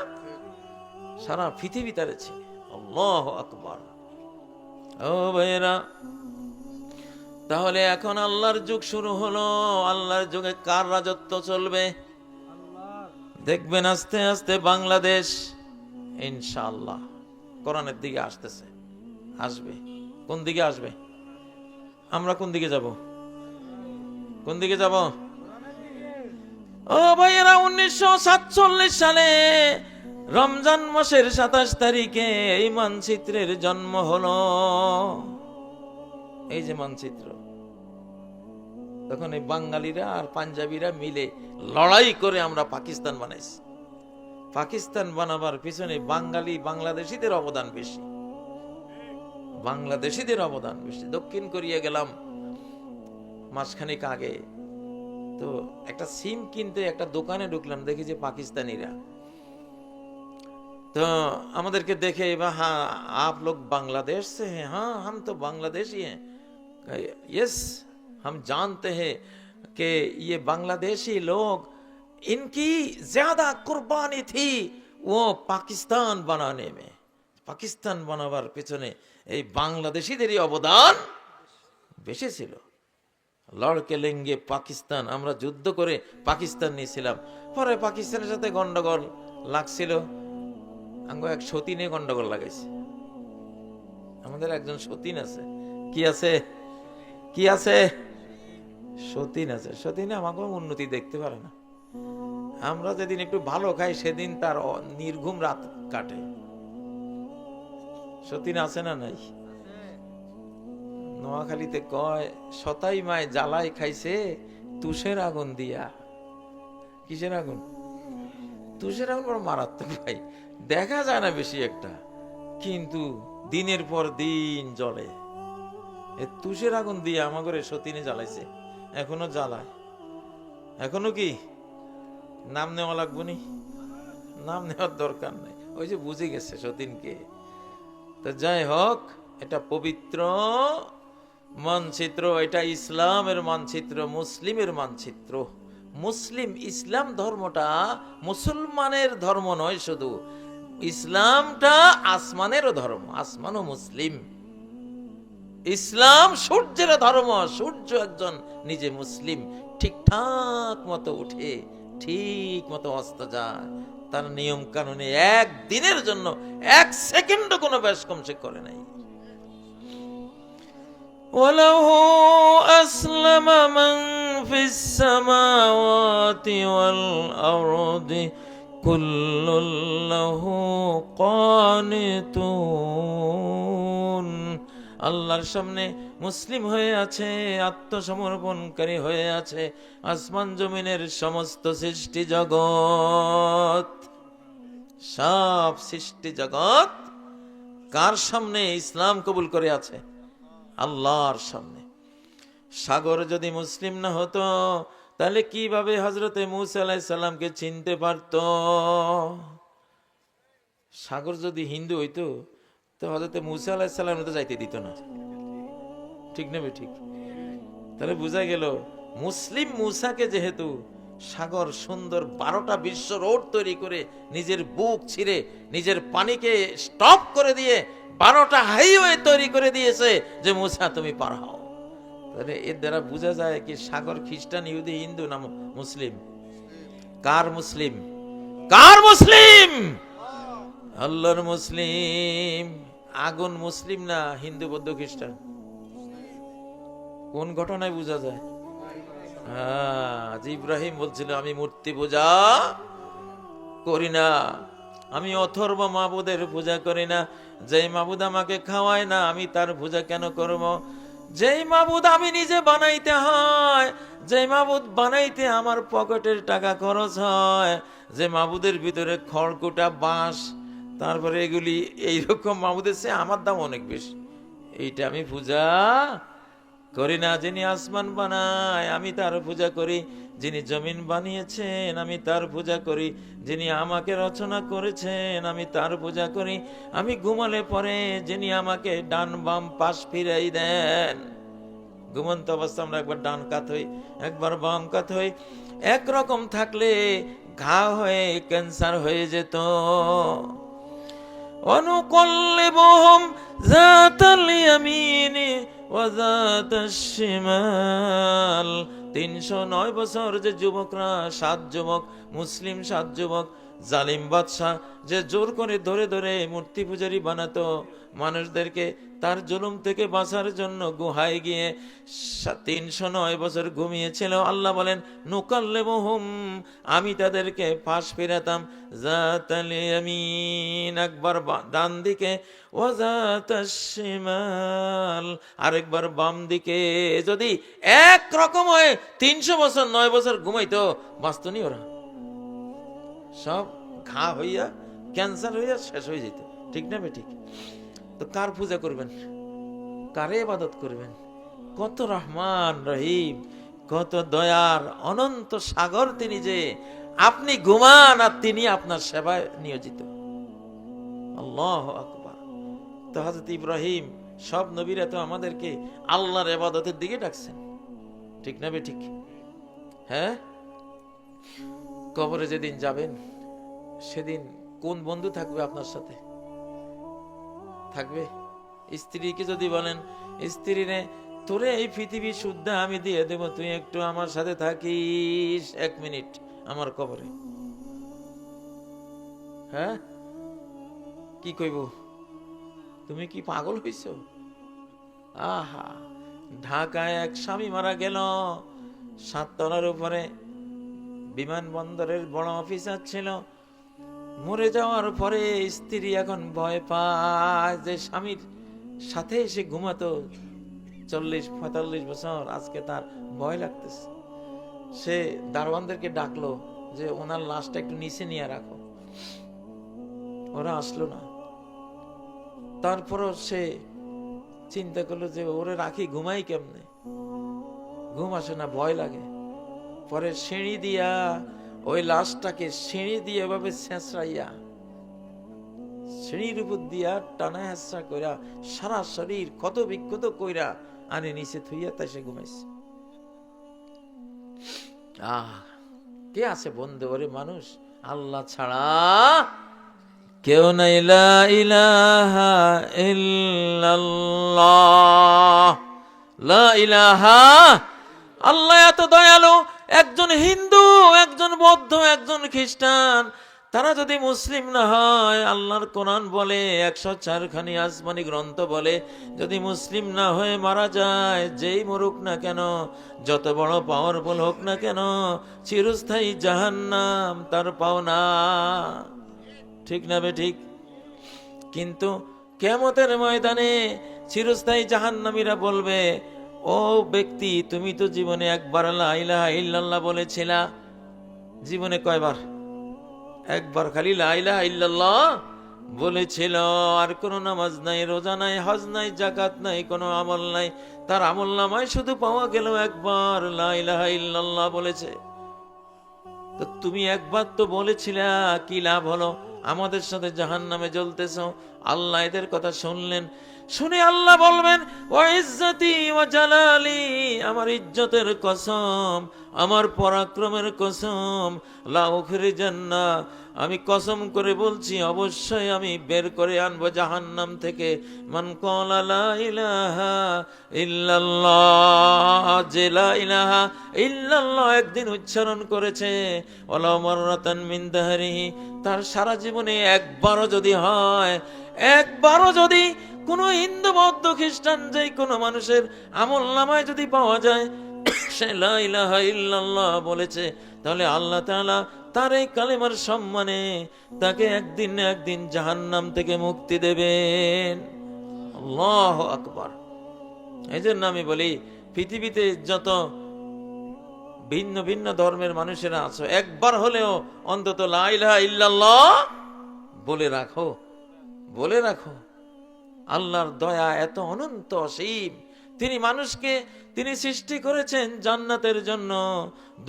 সারা পৃথিবী তার ছিল। আল্লাহু আকবার। ও ভাইরা, তাহলে এখন আল্লাহর যুগ শুরু হলো। আল্লাহর যুগে কার রাজত্ব চলবে? দেখবেন আস্তে আস্তে বাংলাদেশ ইনশাআল্লাহ কোরআনের দিকে আসতেছে, আসবে। কোন দিকে আসবে? আমরা কোন দিকে যাব? কোন দিকে যাব? ও ভাইয়েরা, 1947 সালে রমজান মাসের 27 তারিখে এই মানচিত্রের জন্ম হলো। এই যে মানচিত্র, তখন এই বাঙালিরা আর পাঞ্জাবিরা মিলে লড়াই করে আমরা পাকিস্তান বানাইছি। পাকিস্তান বানাবার পিছনে বাঙালি বাংলাদেশিদের অবদান বেশি, বাংলাদেশিদের অবদান বেশি। দক্ষিণ কোরিয়া গেলাম মাসখানেক আগে, তো একটা সিম কিনতে একটা দোকানে ঢুকলাম, দেখি যে পাকিস্তানিরা। तो আমাদেরকে দেখে বা हाँ आप लोग बांग्लादेश से हैं? हाँ हम तो बांग्लादेशी हैं। यस हम जानते हैं कि ये बांग्लादेशी लोग इनकी ज्यादा कुर्बानी थी वो पाकिस्तान बनाने में। पाकिस्तान बनाবার পিছনে এই বাংলাদেশীদেরই অবদান বেশি ছিল। লড়কে লেঙ্গে পাকিস্তান, আমরা যুদ্ধ করে পাকিস্তান নিয়েছিলাম। পরে পাকিস্তানের সাথে গন্ডগোল লাগছিল, আঙ্গ এক সতীনে গন্ডগোল লাগাইছে। আমাদের একজন সতীন আছে। কি আছে? কি আছে? সতীন আছে। সতীনে আমাকে উন্নতি দেখতে পারে না। আমরা যেদিন একটু ভালো খাই সেদিন তার নির্ঘুম রাত কাটে। সতীন আছে না নাই? নোয়াখালীতে কয় সতাই মায় জ্বালাই খাইছে তুষের আগুন দিয়া। কিসের আগুন? তুষের আগুন বড় মারাত্মক ভাই, দেখা যায় না বেশি একটা, কিন্তু দিনের পর দিন জ্বলে। তুষের আগুন দিয়ে আমাদের সতীনে জ্বালাইছে, এখনো জ্বালায়। এখনো কি নাম নেওয়া লাগবো নি? নাম নেওয়ার দরকার নেই, ওই যে বুঝে গেছে সতীনকে। তো যাই হোক, এটা পবিত্র মানচিত্র, এটা ইসলামের মানচিত্র, মুসলিমের মানচিত্র। মুসলিম, ইসলাম ধর্মটা মুসলমানের ধর্ম নয় শুধু, ইসলামটা আসমানেরও ধর্ম, আসমানও মুসলিম। ইসলাম সূর্যের ধর্ম, সূর্য একজন নিজে মুসলিম, ঠিকঠাক মতো উঠে ঠিক মতো অস্ত যায়, তার নিয়ম কানুনে একদিনের জন্য এক সেকেন্ডও কোনো ব্যাস কম সে করে নাই। وله أسلم من في السماوات والأرض كل له قانتون। আল্লাহর সামনে মুসলিম হয়ে আছে, আত্মসমর্পণকারী হয়ে আছে আসমান জমিনের সমস্ত সৃষ্টি জগৎ। সব সৃষ্টি জগৎ কার সামনে ইসলাম কবুল করে আছে? আল্লাহর সামনে। সাগর যদি মুসলিম না হতো তাহলে কিভাবে হজরতে মুসা আলাইহিস সালামকে চিনতে পারত? সাগর যদি হিন্দু হইতো তো হজরতে মুসা আলাইহিস সালাম তো যাইতে দিত না, ঠিক নেবে ঠিক। তাহলে বোঝা গেল মুসলিম মুসাকে যেহেতু সাগর সুন্দর 12টা বিশ্ব রোড তৈরি করে নিজের বুক ছিঁড়ে নিজের পানিকে স্টপ করে দিয়ে 12টা হাইওয়ে তৈরি করে দিয়েছে যে মুসা তুমি পার হও। তাহলে এর দ্বারা বোঝা যায় কি সাগর খ্রিস্টান, ইহুদি, হিন্দু না মুসলিম? কার মুসলিম? কার মুসলিম? আল্লাহর মুসলিম। আগুন মুসলিম না হিন্দু, বৌদ্ধ, খ্রিস্টান? কোন ঘটনায় বোঝা যায়? ইব্রাহিম বলছিল আমি মূর্তি পূজা করি না, আমি অথর্ব মাবুদের পূজা করি না। যেই মাবুদ আমাকে খাওয়ায় না আমি তার পূজা কেন করব? যেই মাবুদ আমি নিজে বানাইতে হয়, যে মাবুদ বানাইতে আমার পকেটের টাকা খরচ হয়, যে মাবুদের ভিতরে খড়কুটা বাঁশ তারপরে এগুলি, এইরকম মাবুদের চেয়ে আমার দাম অনেক বেশি, এইটা আমি পূজা করি না। যিনি আসমান বানায় আমি তার পূজা করি, যিনি জমিন বানিয়েছেন আমি তার পূজা করি, যিনি আমাকে রচনা করেছেন আমি তার পূজা করি। আমি ঘুমালে পরে যিনি আমাকে ডান বাম পাশ ফিরাই দেন, ঘুমন্ত অবস্থা আমরা একবার ডান কাত হই একবার বাম কাত হই, একরকম থাকলে ঘা হয়ে ক্যান্সার হয়ে যেত। অনুকল্লিবুহুম যাতাল ইয়ামিনি ওয়া যাতাশ শিমাল। 309 বছর যে যুবকরা, 7 যুবক মুসলিম, 7 যুবক জালিম বাদশা যে জোর করে ধরে ধরে মূর্তি পূজারী বানাতো মানুষদেরকে, তার জুলুম থেকে বাঁচার জন্য গুহায় গিয়ে 309 বছর ঘুমিয়েছিল। আল্লাহ বলেন নুকাল্লিবুহুম, আমি তাদেরকে ফাঁস ফিরাতাম, যাতাল ইয়ামিন একবার ডান দিকে, ওয়া যাতাশ শিমাল আরেকবার বাম দিকে। যদি এক রকম হয় 300 বছর 9 বছর ঘুমাইতো, বাঁচতো নি ওরা, সব ঘা হইয়া ক্যান্সার হইয়া শেষ হয়ে যেত, ঠিক না বে ঠিক? তো কার পূজা করবেন, কারে ইবাদত করবেন? কত রহমান রহিম, কত দয়ার অনন্ত সাগর তিনি, যে আপনি ঘুমান আর তিনি আপনার সেবায় নিয়োজিত। আল্লাহু আকবার। তো হযরত ইব্রাহিম, সব নবীরা তো আমাদেরকে আল্লাহর ইবাদতের দিকে ডাকছেন, ঠিক না বে ঠিক? হ্যাঁ, কবরে যেদিন যাবেন সেদিন কোন বন্ধু থাকবে আপনার সাথে? থাকবে স্ত্রীকে যদি বলেন স্ত্রী রে তোরে এই পৃথিবী শুদ্ধ আমি দিয়ে দেব, তুই একটু আমার সাথে থাকিস 1 মিনিট আমার কবরে, হ্যাঁ কি কইব? তুমি কি পাগল হইছ? আহা, ঢাকায় এক স্বামী মারা গেল, 7 তলার উপরে বিমানবন্দরের বড় অফিসার ছিল। মরে যাওয়ার পরে স্ত্রী এখন ভয় পায় যে স্বামীর সাথে এসে ঘুমাতো 40-45 বছর, আজকে তার ভয় লাগতেছে। সে দারোয়ানদেরকে ডাকলো যে ওনার লাশটা একটু নিচে নিয়ে রাখো, ওরা আসলো না। তারপরও সে চিন্তা করলো যে ওরে রাখি, ঘুমাই কেমনে, ঘুম আসে না, ভয় লাগে। পরে সিঁড়ি দিয়া ওই লাশটাকে সিঁড়ি দিয়ে এভাবে ছেঁচড়াইয়া সিঁড়ির উপর দিয়া টানা হেঁচড়া কইরা সারা শরীর ক্ষত বিক্ষত কইরা আনে নিচে থুইয়া তাই সে ঘুমাইছে। কে আছে বন্ধু? ওরে মানুষ, আল্লাহ ছাড়া কেউ নাই। লা ইলাহা ইল্লাল্লাহ, লা ইলাহা। আল্লাহ এত দয়ালু, একজন হিন্দু, একজন বৌদ্ধ, একজন খ্রিস্টান, তারা যদি মুসলিম না হয়, আল্লাহর কোরআন বলে 104 খানি আসমানি গ্রন্থ বলে, যদি মুসলিম না হয়ে মারা যায়, যেই মরুক না কেন, যত বড় পাওয়ারফুল হোক না কেন, চিরস্থায়ী জাহান্নাম তার পাওনা, ঠিক না বে ঠিক? কিন্তু কিয়ামতের ময়দানে চিরস্থায়ী জাহান্নামীরা বলবে, ও ব্যক্তি তুমি তো জীবনে একবার লা ইলাহা ইল্লাল্লাহ বলেছিলা। জীবনে কয়বার? একবার খালি লা ইলাহা ইল্লাল্লাহ বলেছিল আর কোনো নামাজ নাই, রোজা নাই, হজ নাই, জাকাত নাই, কোনো আমল নাই, তার আমল নামায় শুধু পাওয়া গেল একবার লা ইলাহা ইল্লাল্লাহ বলেছে। তো তুমি একবার তো বলেছিলে, কি লাভ হলো? আমাদের সাথে জাহান্নামে জ্বলতেছ। আল্লাহ এদের কথা শুনলেন, শুনে আল্লাহ বলবেন ওয়া ইজ্জতি ওয়া জালালি, আমার ইজ্জতের কসম, আমার পরাক্রমের কসম, লা উখরিজান্না, আমি কসম করে বলছি অবশ্যই আমি বের করে আনবো জাহান্নাম থেকে মান ক্বালা লা ইলাহা ইল্লাল্লাহ, যে লা ইলাহা ইল্লাল্লাহ একদিন উচ্চারণ করেছে, ওয়ালা মাররাতান মিন দাহরিহি, তার সারা জীবনে একবারও যদি হয়, একবারও যদি কোনো হিন্দু বৌদ্ধ খ্রিস্টান যে কোনো মানুষের আমল নামায় যদি পাওয়া যায় সে লা ইলাহা ইল্লাল্লাহ বলেছে, তাহলে আল্লাহ তাআলা তার এই কালেমার সম্মানে তাকে একদিন না একদিন জাহান্নাম থেকে মুক্তি দেবেন। আল্লাহু আকবার। এই জন্য আমি বলি, পৃথিবীতে যত ভিন্ন ভিন্ন ধর্মের মানুষেরা আছো, একবার হলেও অন্তত লা ইলাহা ইল্লাল্লাহ বলে রাখো, বলে রাখো। আল্লাহর দয়া এত অনন্ত অসীম। তিনি মানুষকে তিনি সৃষ্টি করেছেন জান্নাতের জন্য,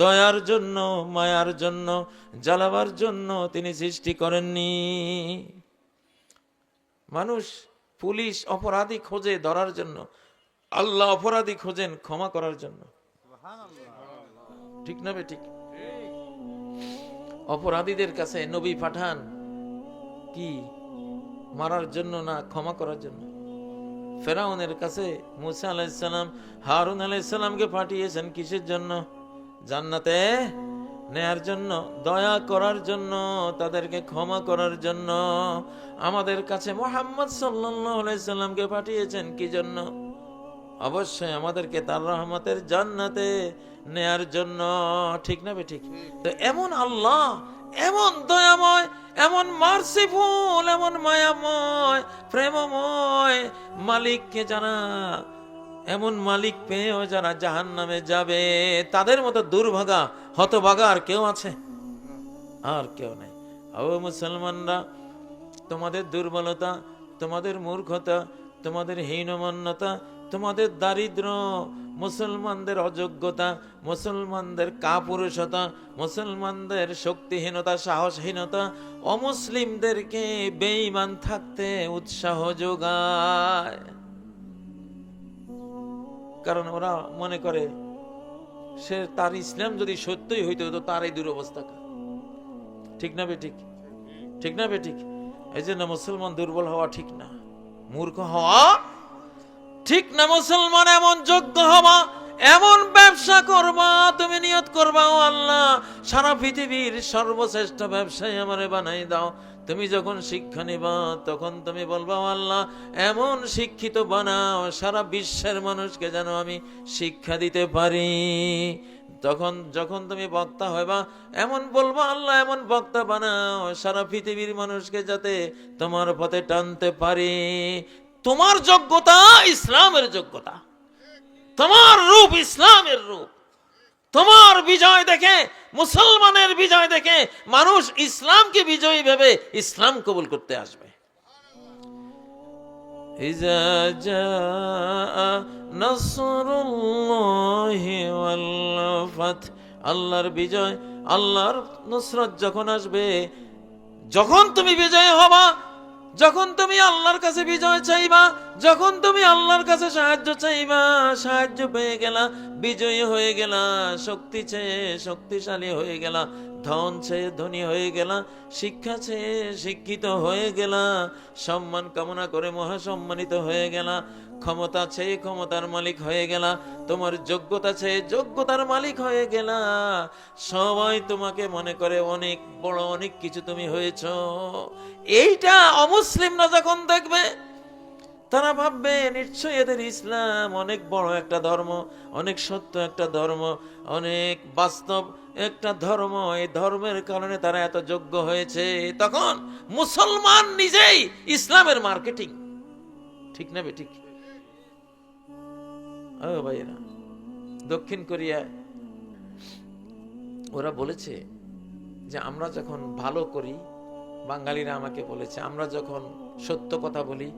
দয়ার জন্য, মায়ার জন্য, জ্বালাবার জন্য তিনি সৃষ্টি করেননি। মানুষ, পুলিশ অপরাধী খোঁজে ধরার জন্য, আল্লাহ অপরাধী খোঁজেন ক্ষমা করার জন্য। ঠিক না ঠিক? অপরাধীদের কাছে নবী পাঠান কি মারার জন্য না, ক্ষমা করার জন্য। ফেরাউনের কাছে মুসা আলাইহিস সালাম, হারুন আলাইহিস সালামকে পাঠিয়েছেন কিসের জন্য? জান্নাতে নেয়ার জন্য, দয়া করার জন্য, তাদেরকে ক্ষমা করার জন্য। আমাদের কাছে মুহাম্মদ সাল্লাল্লাহু আলাইহি সাল্লামকে পাঠিয়েছেন কি জন্য? অবশ্যই আমাদেরকে তার রহমতের জান্নাতে নেয়ার জন্য। ঠিক না ঠিক? তো এমন আল্লাহ, এমন দয়াময়, এমন মার্সিফুল, এমন মায়াময়, প্রেমময় মালিককে যারা, এমন মালিক পেয়েও যারা জাহান্নামে যাবে, তাদের মতো দুর্ভাগা হতভাগা আর কেউ আছে? আর কেউ নেই। ও মুসলমানরা, তোমাদের দুর্বলতা, তোমাদের মূর্খতা, তোমাদের হীনমন্যতা, তোমাদের দারিদ্র, মুসলমানদের অযোগ্যতা, মুসলমানদের কাপুরুষতা, মুসলমানদের শক্তিহীনতা, সাহসহীনতা অমুসলিমদেরকে বেঈমান থাকতে উৎসাহ যোগায়। কারণ ওরা মনে করে সে তার ইসলাম যদি সত্যই হইতো তো তার এই দুরবস্থা। ঠিক না ঠিক? ঠিক না ঠিক? এই জন্য মুসলমান দুর্বল হওয়া ঠিক না, মূর্খ হওয়া ঠিক না। মুসলমান এমন যোগ্য হবা, এমন ব্যবসা করবা, তুমি নিয়ত করবা ও আল্লাহ সারা পৃথিবীর সর্বশ্রেষ্ঠ ব্যবসায়ী আমারে বানাই দাও। তুমি যখন শিক্ষা নিবা তখন তুমি বলবা ও আল্লাহ এমন শিক্ষিত বানাও সারা বিশ্বের মানুষকে যেন আমি শিক্ষা দিতে পারি। তখন যখন তুমি বক্তা হইবা এমন বলবা আল্লাহ এমন বক্তা বানাও সারা পৃথিবীর মানুষকে যাতে তোমার পথে টানতে পারি। তোমার যোগ্যতা ইসলামের যোগ্যতা, তোমার রূপ ইসলামের রূপ, তোমার বিজয় দেখে, মুসলমানের বিজয় দেখে মানুষ ইসলামকে বিজয়ী ভেবে ইসলাম কবুল করতে আসবে। ইজা জাআ নাসরুল্লাহি ওয়াল ফাত, আল্লাহর বিজয়, আল্লাহর নুসরত যখন আসবে, যখন তুমি বিজয় হবা, যখন তুমি আল্লাহর কাছে বিজয় চাইবা, যখন তুমি আল্লাহর কাছে সাহায্য চাইবা, সাহায্য পেয়ে গেলা, বিজয়ী হয়ে গেলা, শক্তি চেয়ে শক্তিশালী হয়ে গেলা, ধন চেয়ে ধনী হয়ে গেলা, শিক্ষা চেয়ে শিক্ষিত হয়ে গেলা, সম্মান কামনা করে মহাসম্মানিত হয়ে গেলা, ক্ষমতা চেয়ে ক্ষমতার মালিক হয়ে গেলা, তোমার যোগ্যতা চেয়ে যোগ্যতার মালিক হয়ে গেলা। সবাই তোমাকে মনে করে অনেক বড়, অনেক কিছু তুমি হয়েছ। এইটা অমুসলিমরা যখন দেখবে তারা ভাববে নিশ্চয়ই এদের ইসলাম অনেক বড় একটা ধর্ম, অনেক সত্য একটা ধর্ম, অনেক বাস্তব একটা ধর্ম, এই ধর্মের কারণে তারা এত যোগ্য হয়েছে। তখন মুসলমান নিজেই ইসলামের মার্কেটিং। ঠিক না ঠিক? ও ভাইরা, দক্ষিণ কোরিয়া ওরা বলেছে যে আমরা যখন ভালো করি বাঙালিরা আমাকে বলেছে, আমরা যখন সত্য কথা বলি,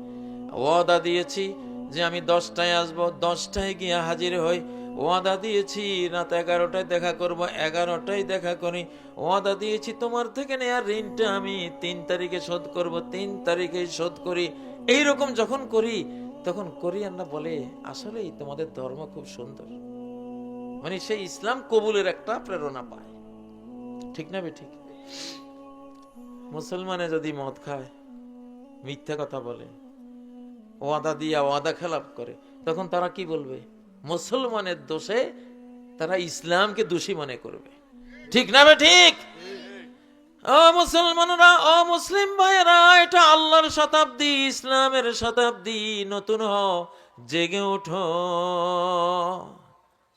ওয়াদা দিয়েছি যে আমি 10টায় আসবো, 10টায় গিয়ে হাজির হই, ওয়াদা দিয়েছি রাত 11টায় দেখা করব, 11টায় দেখা করি, ওয়াদা দিয়েছি তোমার থেকে নেওয়ার ঋণটা আমি 3 তারিখে শোধ করব, 3 তারিখে শোধ করি। এইরকম যখন করি তখন কোরিয়ানরা বলে আসলেই তোমাদের ধর্ম খুব সুন্দর, মানে সেই ইসলাম কবুলের একটা প্রেরণা পায়। ঠিক না ঠিক? মুসলমানে যদি মদ খায়, মিথ্যা কথা বলে, ওয়াদা দিয়া ওয়াদা খেলাপ করে, তখন তারা কি বলবে? মুসলমানের দোষে তারা ইসলামকে দোষী মনে করবে। ঠিক না ঠিক? ও মুসলমানরা, ও মুসলিম ভাইয়েরা, এটা আল্লাহর শতাব্দী, ইসলামের শতাব্দী। নতুন হও, জেগে ওঠো,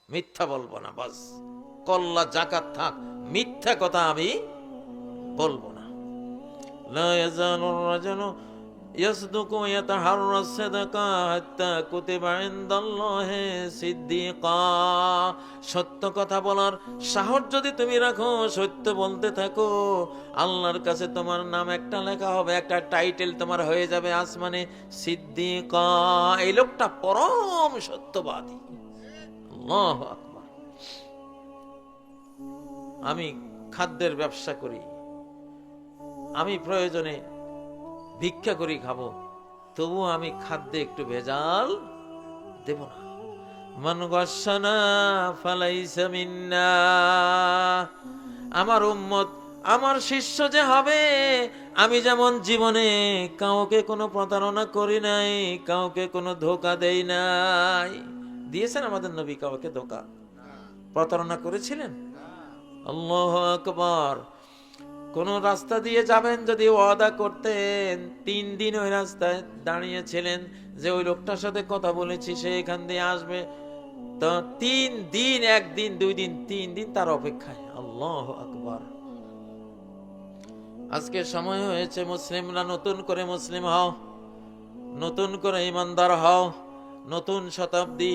মিথ্যা বলবো না, বাস কল্লা জাকাত থাক, মিথ্যা কথা আমি বলবো না। লা ইয়াজালুর রাজুলু ইয়াসদুকু ইয়াতাহাররা সাদাকা হাত্তা কুতিবা ইনদাল্লাহি সিদ্দিকা। সত্য কথা বলার সাহস যদি তুমি রাখো, সত্য বলতে থাকো, আল্লাহর কাছে তোমার নাম একটা লেখা হবে, একটা টাইটেল তোমার হয়ে যাবে আসমানে, সিদ্দিকা। এই লোকটা পরম সত্যবাদী। আল্লাহু আকবার। আমি খাদ্যের ব্যবসা করি, আমি প্রয়োজনে ভিক্ষা করি, খাবো, তবু আমি খাদ্যে একটু ভেজাল দেব না। মান গাশানা ফালাইসা মিন্না। আমার উম্মত, আমার শিষ্য যে হবে, আমি যেমন জীবনে কাউকে কোনো প্রতারণা করি নাই, কাউকে কোনো ধোঁকা দেই নাই। দিয়েছেন আমাদের নবী কাউকে ধোঁকা? প্রতারণা করেছিলেন? আল্লাহু আকবার। কোন রাস্তা দিয়ে যাবেন, যদি ওয়াদা করতেন, 3 দিন ওই রাস্তায় দাঁড়িয়েছিলেন যে ওই লোকটার সাথে কথা বলেছি সে এখান দিয়ে আসবে, তো 3 দিন, 1 দিন, 2 দিন, 3 দিন তার অপেক্ষায়। আল্লাহু আকবার। আজকে সময় হয়েছে মুসলিমরা নতুন করে মুসলিম হও, নতুন করে ইমানদার হও। নতুন শতাব্দী,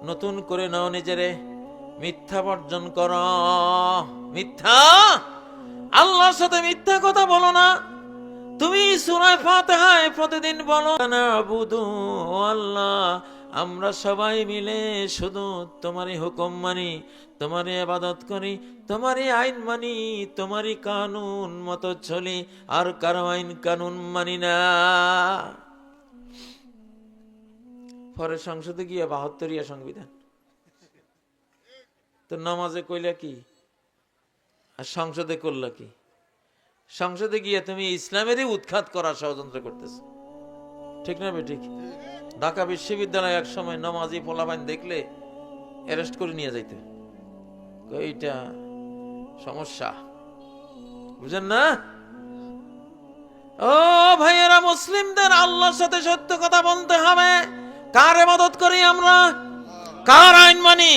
নতুন করে নাও নিজেরে। মিথ্যা বর্জন করো, মিথ্যা, আল্লাহর সাথে মিথ্যা কথা বলো না। তুমি সূরা ফাতিহায় প্রতিদিন বলো, নাবুদু, ও আল্লাহ, আমরা সবাই মিলে শুধু তোমারই হুকুম মানি, তোমারই ইবাদত করি, তোমারই আইন মানি, তোমারই কানুন মতো চলি, আর কারো আইন কানুন মানি না। পরে সংসদে গিয়ে ৭২ সংবিধান, তো নামাজে কইলা কি আর সংসদে করলা কি? সংসদে গিয়ে তুমি ইসলামেরই উৎখাত করার ষড়যন্ত্র করতেছ। ঠিক না ঠিক? ঢাকা বিশ্ববিদ্যালয়ে এক সময় নামাজি পোলাপান দেখলে অ্যারেস্ট করে নিয়ে যাইতে, এইটা সমস্যা, বুঝেন না? ও ভাইয়েরা, মুসলিমদের আল্লাহর সাথে সত্য কথা বলতে হবে। কার ইবাদত করি আমরা? কার আইন মানি?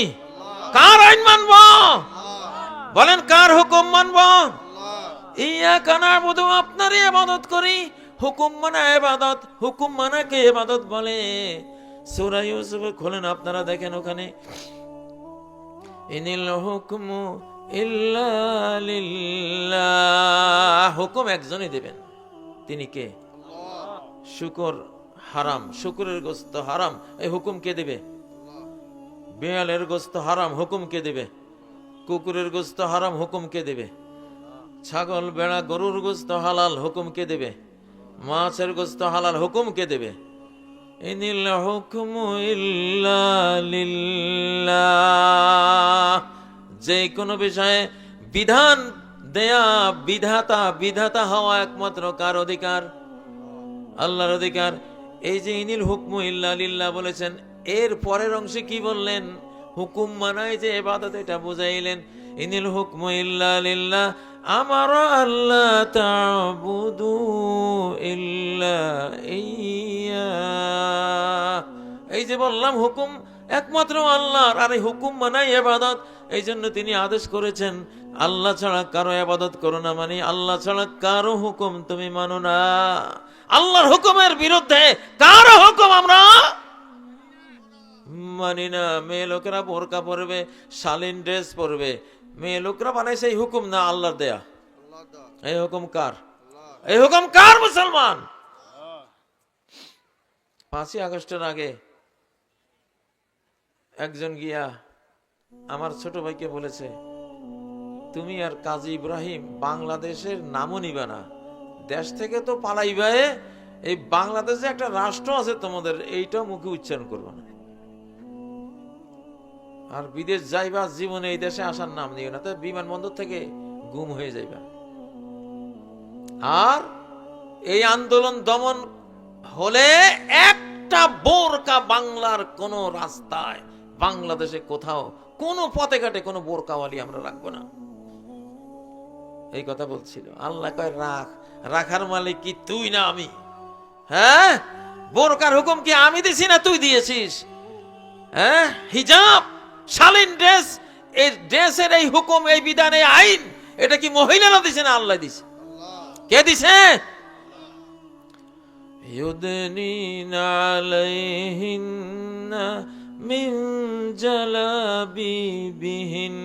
কার আইন মানব? বলেন, কার হুকুম মানব? ইয়াকা নাবুদু, আপনারই ইবাদত করি। হুকুম মানা ইবাদত, হুকুম মানাকে ইবাদত বলে। সূরা ইউসুফ খোলেন, আপনারা দেখেন ওখানে, ইনিল হুকমু ইল্লা লিল্লাহ। হুকুম একজনই দেবেন, তিনি কে? শুকর হারাম, শুকরের গোশত হারাম, এই হুকুম কে দেবে? বিড়ালের গোশত হারাম, হুকুম কে দেবে? কুকুরের গোশত হারাম, হুকুম কে দেবে? ছাগল, বেড়া, গরুর গোশত হালাল, হুকুম কে দেবে? মাছের গোশত হালাল, হুকুম কে দেবে? ইনিল হুকমু ইল্লা লিল্লাহ। যে কোনো বিষয়ে বিধান দেয়া, বিধাতা হওয়া একমাত্র কার অধিকার? আল্লাহর অধিকার। এই যে ইনিল হুকমু ইল্লা লিল্লাহ বলেছেন, এর পরের অংশে কি বললেন? হুকুম মানায় যে ইবাদত, এটা বুঝাইলেন। ইনিল হুকমু ইল্লা লিল্লাহ, আমার আল্লাহ তা'বুদু ইল্লা ইয়্যা। এই যে বললাম, হুকুম একমাত্র আল্লাহর, আর এই হুকুম মানাই ইবাদত। এই জন্য তিনি আদেশ করেছেন, আল্লাহ ছাড়া কারো ইবাদত করো না, মানে আল্লাহ ছাড়া কারো হুকুম তুমি মানো না। আল্লাহর হুকুমের বিরুদ্ধে কারো হুকুম আমরা মানি না। মেয়ে লোকেরা বোরকা পরবে, শালীন ড্রেস পরবে, মেয়ে লোকরা বানাইছে, এই হুকুম না, আল্লাহর দেয়া। এই হুকুম কার? এই হুকুম কার মুসলমান? 5ই আগস্টের আগে একজন গিয়া আমার ছোট ভাইকে বলেছে, তুমি আর কাজী ইব্রাহিম বাংলাদেশের নামও নিবে না, দেশ থেকে তো পালাইবে, এই বাংলাদেশে একটা রাষ্ট্র আছে তোমাদের, এইটাও মুখে উচ্চারণ করবে না, আর বিদেশ যাইবা জীবনে এই দেশে আসার নাম নিও না, তো বিমানবন্দর থেকে গুম হয়ে যাইবা। আর এই আন্দোলন দমন হলে একটা বোরকা বাংলার কোন রাস্তায়, বাংলাদেশে কোথাও কোনো পথে ঘাটে কোনো বোরকাওয়ালি আমরা রাখবো না, এই কথা বলছিল। আল্লাহ কয় রাখ, রাখার মালিক কি তুই না আমি? হ্যাঁ, বোরকার হুকুম কি আমি দিছি না তুই দিয়েছিস? হ্যাঁ, হিজাব শালীন ড্রেস, এই ড্রেসের এই হুকুম, এই বিধান, এই আইন, এটা কি মহিলারা দিছে না আল্লাহ দিছে? কে দিছে? ইউদনিনা আলাইহিন্না মিন জালাবিবিহিন,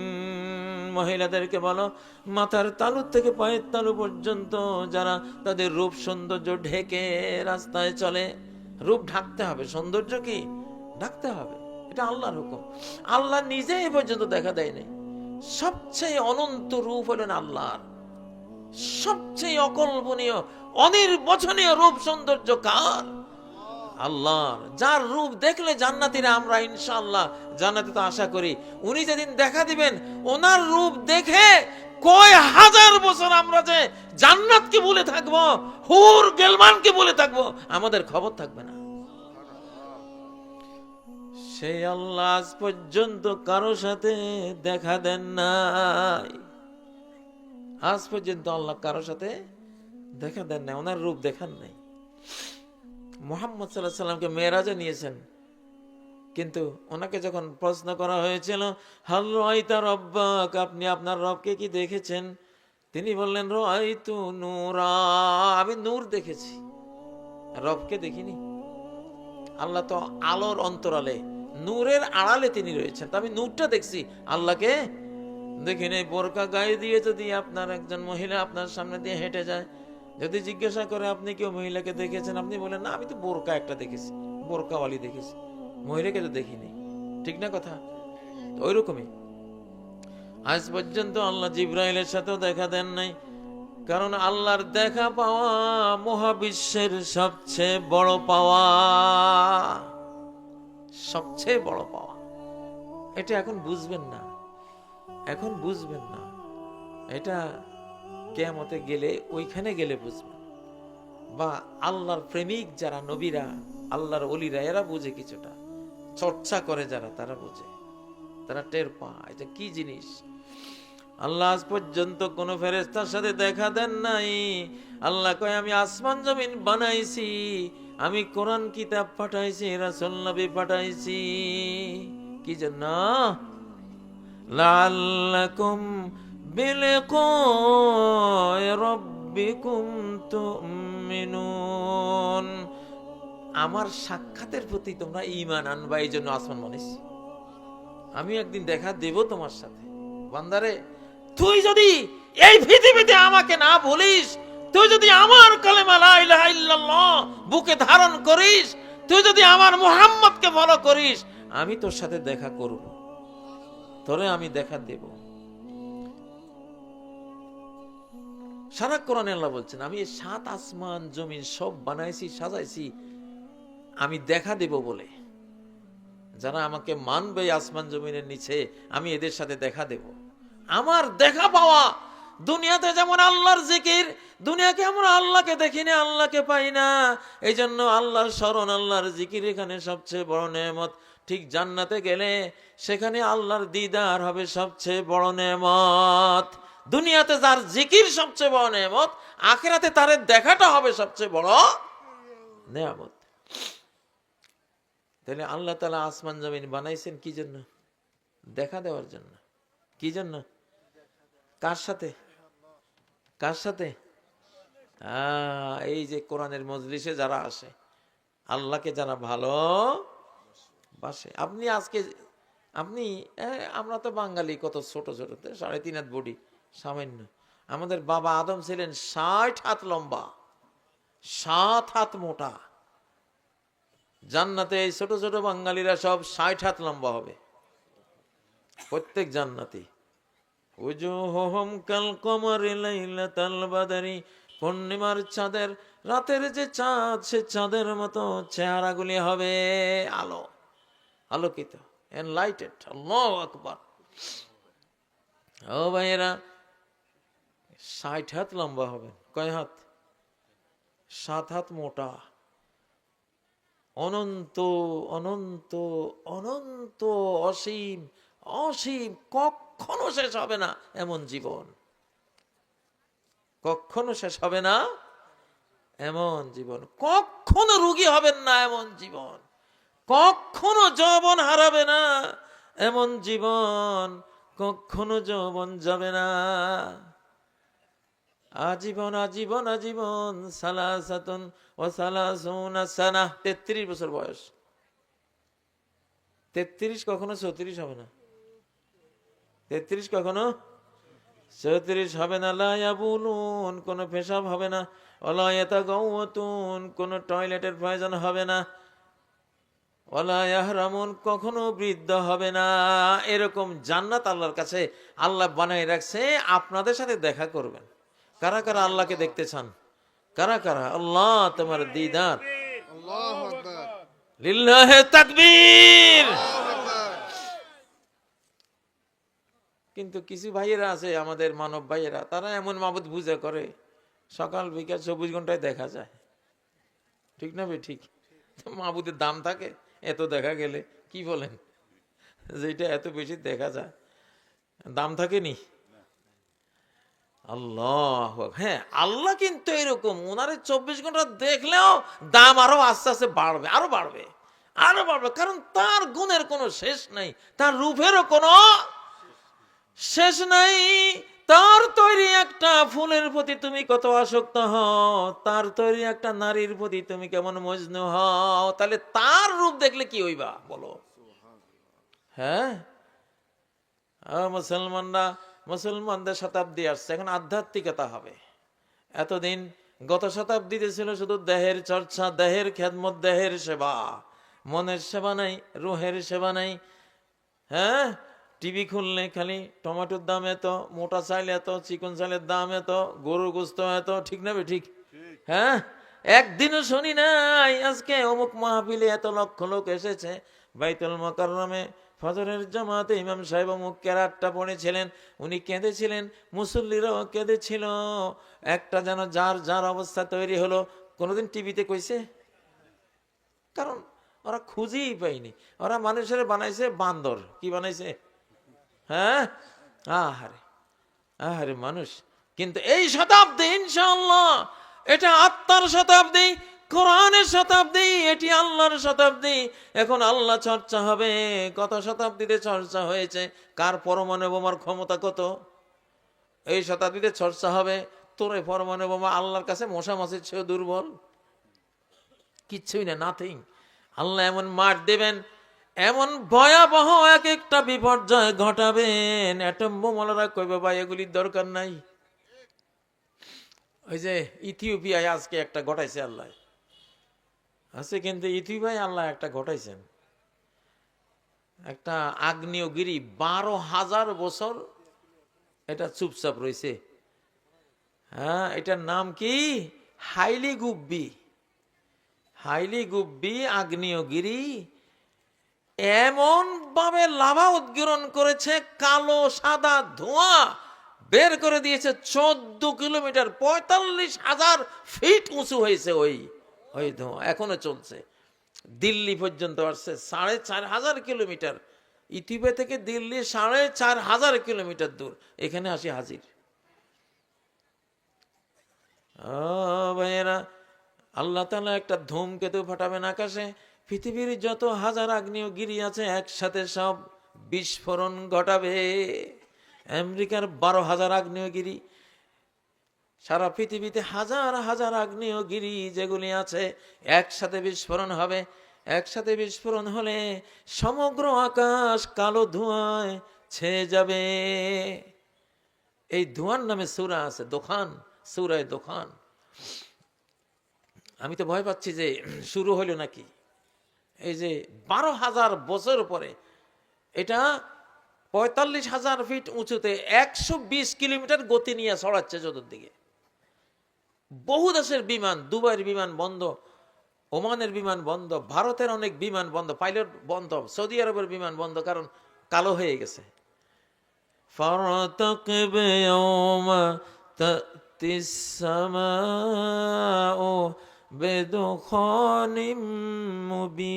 মহিলাদেরকে বলো মাথার তালু থেকে পায়ের তালু পর্যন্ত যারা তাদের রূপ সৌন্দর্য ঢেকে রাস্তায় চলে, রূপ ঢাকতে হবে, সৌন্দর্য কি ঢাকতে হবে, এটা আল্লাহর হুকুম। আল্লাহ নিজে এ পর্যন্ত দেখা দেয় নাই। সবচেয়ে অনন্ত রূপ হলেন আল্লাহর, সবচেয়ে অকল্পনীয় অনির্বচনীয় রূপ সৌন্দর্য কার? আল্লাহর। যার রূপ দেখলে জান্নাতীরা আমরা ইনশাআল্লাহ জান্নাতে তো আশা করি, উনি যেদিন দেখা দিবেন ওনার রূপ দেখে কয় হাজার বছর আমরা যে জান্নাতকে বলে থাকবো, হুর গেলমানকে বলে থাকবো, আমাদের খবর থাকবে না। সেই আল্লাহ আজ পর্যন্ত কারো সাথে দেখা দেন নাই, আজ পর্যন্ত আল্লাহ কারো সাথে দেখা দেন নাই, ওনার রূপ দেখান নাই। মুহাম্মদ সাল্লাল্লাহু আলাইহি সাল্লামকে মেরাজে নিয়েছেন, কিন্তু ওনাকে যখন প্রশ্ন করা হয়েছিল হাল রাআইতা রাব্বাক, আপনি আপনার রবকে কি দেখেছেন? তিনি বললেন রাআইতু নূরা, আমি নূর দেখেছি, রবকে দেখিনি। আল্লাহ তো আলোর অন্তরালে, নূরের আড়ালে তিনি রয়েছেন, তো আমি নূরটা দেখছি, আল্লাহকে দেখিনি। বোরকা গায়ে দিয়ে যদি আপনার একজন মহিলা আপনার সামনে দিয়ে হেঁটে যায়, যদি জিজ্ঞাসা করে আপনি কেউ মহিলাকে দেখেছেন, আপনি বলেন না আমি তো বোরকা একটা দেখেছি, বোরকাওয়ালি দেখেছি, মহিলাকে তো দেখিনি, ঠিক না কথা? ওই রকমই আজ পর্যন্ত আল্লাহ জিবরাইলের সাথেও দেখা দেন নাই, কারণ আল্লাহর দেখা পাওয়া মহাবিশ্বের সবচেয়ে বড় পাওয়া, সবচেয়ে বড় পাওয়া। এটা এখন বুঝবেন না, এখন বুঝবেন না, এটা কিয়ামতে গেলে, ওইখানে গেলে বুঝবেন। বা আল্লাহর প্রেমিক যারা, নবীরা, আল্লাহর ওলিরা, এরা বুঝে, কিছুটা চর্চা করে যারা, তারা বুঝে, তারা টের পায় এটা কি জিনিস। আল্লাহ আজ পর্যন্ত কোন ফেরেশতার সাথে দেখা দেন নাই। আল্লাহ কয় আমি আসমান জমিন বানাইছি, আমি কোরআন কিতাব পাঠাইছি, রাসূল নবী পাঠাইছি, কি জন্য? লাআল্লাকুম বিলিকাই রাব্বিকুম তুমিনুন, আমার সাক্ষাতের প্রতি তোমরা ঈমান আনবা, এই জন্য আসমান বানাইছি। আমি একদিন দেখা দেব তোমার সাথে। বান্দারে, তুই যদি এই পৃথিবীতে আমাকে না বলিস, তুই যদি আমার কালেমা লা ইলাহা ইল্লাল্লাহ বুকে ধারণ করিস, তুই যদি আমার মুহাম্মদকে ফলো করিস, আমি তোর সাথে দেখা করব, তোরে আমি দেখা দেব। সারা কোরআনে আল্লাহ বলছেন আমি এই 7 আসমান জমিন সব বানাইছি, সাজাইছি, আমি দেখা দেব বলে। যারা আমাকে মানবে আসমান জমিনের নিচে, আমি এদের সাথে দেখা দেব। আমার দেখা পাওয়া, দুনিয়াতে যেমন আল্লাহর জিকির, দুনিয়াকে আমরা আল্লাহকে দেখি না, আল্লাহকে পাই না, এই জন্য আল্লাহর স্মরণ, আল্লাহর জিকির এখানে সবচেয়ে বড় নেয়ামত। ঠিক জান্নাতে গেলে সেখানে আল্লাহর দিদার হবে সবচেয়ে বড় নেয়ামত। দুনিয়াতে যার জিকির সবচেয়ে বড় নেয়ামত, আখিরাতে তার দেখাটা হবে সবচেয়ে বড় নেয়ামত। তাহলে আল্লাহ তাআলা আসমান জমিন বানাইছেন কি জন্য? দেখা দেওয়ার জন্য। কি জন্য? কার সাথে? কার সাথে? এই যে কোরআনের মজলিসে যারা আসে, আল্লাহকে যারা ভালোবাসে। আপনি আজকে আমরা তো বাঙালি, কত ছোট ছোট, 3.5 হাত বডি, সামান্য। আমাদের বাবা আদম ছিলেন 60 হাত লম্বা, 7 হাত মোটা। জান্নাতে এই ছোট ছোট বাঙালিরা সব 60 হাত লম্বা হবে, প্রত্যেক জান্নাতি। উজুহুহুম কাল কমরি লাইলাতাল বাদরি, পূর্ণিমার চাঁদের, রাতের যে চাঁদ সে চাঁদের মতো চেহারাগুলি হবে আলো, আলোকিত, এনলাইটেড। আল্লাহু আকবার। ও ভাইয়েরা, 60 হাত লম্বা হবেন। কয় হাত? 7 হাত মোটা। অনন্ত অনন্ত অনন্ত অসীম অসীম, কখনো শেষ হবে না এমন জীবন, কখনো শেষ হবে না এমন জীবন, কখনো রোগী হবেন না এমন জীবন, কখনো যৌবন হারাবে না এমন জীবন, কখনো যৌবন যাবে না। আজীবন আজীবন আজীবন, সালাসাতুন ওয়া সালাসুনা সানাহ, 33 বছর বয়স। 33 কখনো 34 হবে না, 33 কখনো 34 হবে না। লা ইয়াবুলুন, কোনো পেশাব হবে না। ওয়ালা ইয়াতাগাওয়াতুন, কোনো টয়লেটের প্রয়োজন হবে না। ওয়ালা ইয়াহরামুন, কখনো বৃদ্ধ হবে না। এরকম জান্নাত আল্লাহর কাছে আল্লাহ বানাই রাখছে, আপনাদের সাথে দেখা করবেন। কারা কারা আল্লাহকে দেখতে চান? কারা কারা? আল্লাহ তোমার দিদার। আল্লাহু আকবার। লিল্লাহি তাকবীর। কিন্তু কিছু ভাইয়েরা আছে, আমাদের মানব ভাইয়েরা, তারা এমন মাবুদ পূজা করে, সকাল বিকাল 24 ঘন্টায় দেখা যায়। ঠিক না ভাই? ঠিক। মাবুদের দাম থাকে এত দেখা গেলে, কি বলেন? যেটা এত বেশি দেখা যায়, দাম থাকেনি? আল্লাহ, হ্যাঁ, আল্লাহ কিন্তু এরকম, ওনারে 24 ঘন্টা দেখলেও দাম আরো আস্তে আস্তে বাড়বে, আরো বাড়বে, আরো বাড়বে, কারণ তার গুণের কোনো শেষ নাই, তার রূপেরও কোনো শেষ নাই। তার তৈরি একটা ফুলের প্রতি তুমি কত আসক্ত হও, তার তৈরি একটা নারীর প্রতি তুমি কেমন মজনু হও, তাহলে তার রূপ দেখলে কি হইবা বলো? হ্যাঁ, মুসলমানদের শতাব্দী আসছে, এখন আধ্যাত্মিকতা হবে। এতদিন গত শতাব্দীতে ছিল শুধু দেহের চর্চা, দেহের খেদমত, দেহের সেবা, মনের সেবা নাই, রুহের সেবা নাই। হ্যাঁ, টিভি খুললে খালি টমেটোর দাম এত, মোটা চাইল এত, চিকন চাইলের দাম এত, গরুর গোস্ত এত। ঠিক না? ঠিক। হ্যাঁ, একদিনও শুনি নাই আজকে অমুক মাহফিলে এত লক্ষ লোক এসেছে। বাইতুল মুকাররমে ফজরের জামাতে ইমাম সাহেব অমুক কেরাতটা পড়েছিলেন, উনি কেঁদেছিলেন, মুসল্লিরাও কেঁদেছিল। একটা যেন যার যার অবস্থা তৈরি হলো। কোনোদিন টিভিতে কইছে? কারণ ওরা খুঁজেই পায়নি। ওরা মানুষের বানাইছে বান্দর। কি বানাইছে? হ্যাঁ, আহারে আহারে মানুষ। কিন্তু এই শতাব্দী ইনশাআল্লাহ এটা আত্মার শতাব্দী, কোরআনের শতাব্দী, এটি আল্লাহর শতাব্দী। এখন আল্লাহ চর্চা হবে। কত শতাব্দীতে চর্চা হয়েছে, কার পরমাণু বোমার ক্ষমতা কত, এই শতাব্দীতে চর্চা হবে। তোরে পরমাণু বোমা আল্লাহর কাছে মশা মাছির চেয়েও দুর্বল, কিচ্ছুই না, নাথিং। আল্লাহ এমন মার দেবেন, এমন ভয়াবহ এক একটা বিপর্যয় ঘটাবেন, অ্যাটম বোমালারা কইবে ভাই এগুলির দরকার নাই। ওই যে ইথিওপিয়ায় আজকে একটা ঘটাইছে আল্লাহ, আছে কিন্তু ইথিওপিয়ায় আল্লাহ একটা ঘটাইছেন, একটা আগ্নেয়গিরি 12,000 বছর এটা চুপচাপ রয়েছে। হ্যাঁ, এটার নাম কি? হাইলি গুব্বি। হাইলি গুব্বি আগ্নেয়গিরি এমন ভাবে লাভা উদ্গীরণ করেছে, কালো সাদা ধোঁয়া বের করে দিয়েছে। 14 কিলোমিটার, 45,000 ফিট উঁচু হয়েছে ওই ধোঁয়া, এখনো চলছে। দিল্লি পর্যন্ত আসছে, 4,500 কিলোমিটার। ইথিওপিয়া থেকে দিল্লি 4,500 কিলোমিটার দূর, এখানে আসি হাজির। ভাইয়েরা, আল্লাহ তাআলা একটা ধূমকেতু পাঠাবেন আকাশে, পৃথিবীর যত হাজার আগ্নেয়গিরি আছে একসাথে সব বিস্ফোরণ ঘটাবে। আমেরিকার 12,000 আগ্নেয়গিরি, সারা পৃথিবীতে হাজার হাজার আগ্নেয়গিরি যেগুলি আছে একসাথে বিস্ফোরণ হবে। একসাথে বিস্ফোরণ হলে সমগ্র আকাশ কালো ধোঁয়ায় ছেয়ে যাবে। এই ধোঁয়ার নামে সূরা আছে, দোকান, সূরায়ে দোকান। আমি তো ভয় পাচ্ছি যে শুরু হলো নাকি। এই যে 12,000 বছর পরে, এটা 45,000 ফিট উঁচুতে 120 কিলোমিটার গতি নিয়ে ছড়াচ্ছে চতুর্দিকে। বহু দেশের বিমান, দুবাইয়ের বিমান বন্ধ, ওমানের বিমান বন্ধ, ভারতের অনেক বিমান বন্ধ, পাইলট বন্ধ, সৌদি আরবের বিমান বন্ধ, কারণ কালো হয়ে গেছে। ফারতাকিব ইয়াওমা তাতিস সামাউ বিদুখানিম মুবিন,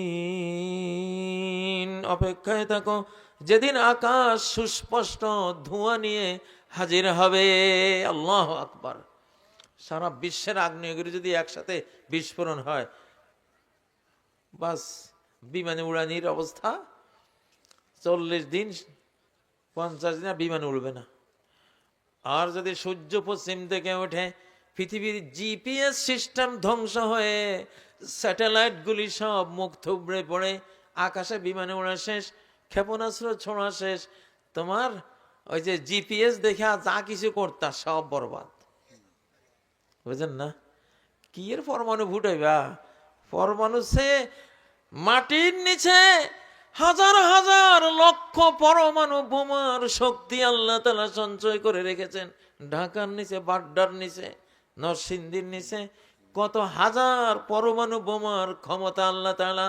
অপেক্ষায় থাকো যেদিন আকাশ সুস্পষ্ট ধোঁয়া নিয়ে হাজির হবে। আল্লাহু আকবার। সারা বিশ্বের আগ্নেয়গিরি যদি একসাথে বিস্ফোরণ হয়, বাস বিমানে উড়ানির অবস্থা। 40 দিন 50 দিন বিমান উড়বে না। আর যদি সূর্য পশ্চিম থেকে ওঠে, পৃথিবীর জিপিএস সিস্টেম ধ্বংস হয়ে স্যাটেলাইটগুলি সব মুখ থুবড়ে পড়ে, আকাশে বিমানে ওড়া শেষ, ক্ষেপণাস্ত্র ছোঁড়া শেষ, তোমার ওই যে জিপিএস দেখে যা কিছু করতা সব বরবাদ। বুঝেন না? কি এর পরমাণু ফুটাইবা? পরমাণু সে মাটির নিচে হাজার হাজার লক্ষ পরমাণু বোমার শক্তি আল্লাহ তাআলা সঞ্চয় করে রেখেছেন। ঢাকার নিচে, বাড্ডার নিচে, নরসিংদীর নিচে কত হাজার পরমাণু বোমার ক্ষমতা আল্লাহ তাআলা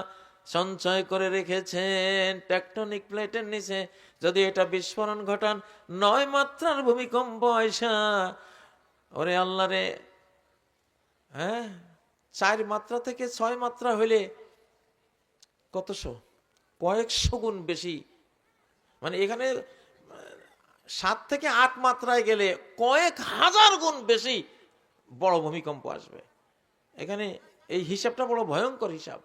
সঞ্চয় করে রেখেছেন। টেকটনিক প্লেটের নিচে যদি এটা বিস্ফোরণ ঘটান, 9 মাত্রার ভূমিকম্প আয়সা, ওরে আল্লাহ রে, হ্যাঁ 4 মাত্রা থেকে 6 মাত্রা হইলে কতশো, কয়েকশো গুণ বেশি। মানে এখানে 7 থেকে 8 মাত্রায় গেলে কয়েক হাজার গুণ বেশি বড় ভূমিকম্প আসবে। এখানে এই হিসাবটা বড় ভয়ঙ্কর হিসাব।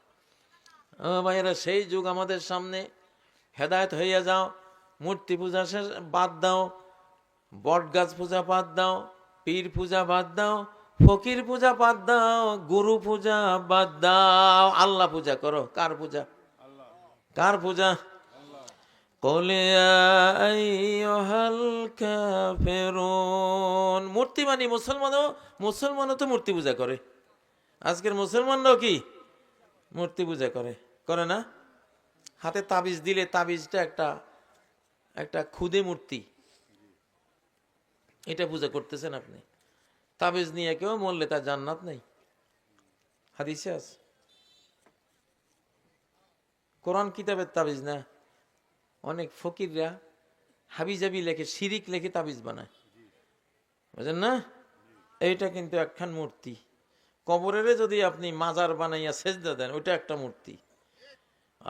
ভাইয়েরা, সেই যুগ আমাদের সামনে। হেদায়েত হইয়া যাও, মূর্তি পূজা শেষ বাদ দাও, বট গাছ পূজা বাদ দাও, পীর পূজা বাদ দাও, ফকির পূজা বাদ দাও, গুরু পূজা বাদ দাও, আল্লাহ পূজা করো। কার পূজা? কার পূজা? কুল ইয়া আইয়ুহাল কাফিরুন। মূর্তি মানে মুসলমানও তো মূর্তি পূজা করে। আজকের মুসলমানরাও কি মূর্তি পূজা করে? করে না? হাতে তাবিজ দিলে তাবিজটা একটা খুদে মূর্তি, এটা পূজা করতেছেন আপনি। তাবিজ নিয়ে কেউ মরলে তার জান্নাত নেই, হাদিসে আছে। কোরআন কিতাবের তাবিজ না। অনেক ফকিররা হাবিজাবি লেখে, শিরিক লেখে তাবিজ বানায়, বুঝেন না? এইটা কিন্তু একখান মূর্তি। কবরের যদি আপনি মাজার বানাইয়া সেজদা দেন, ওইটা একটা মূর্তি।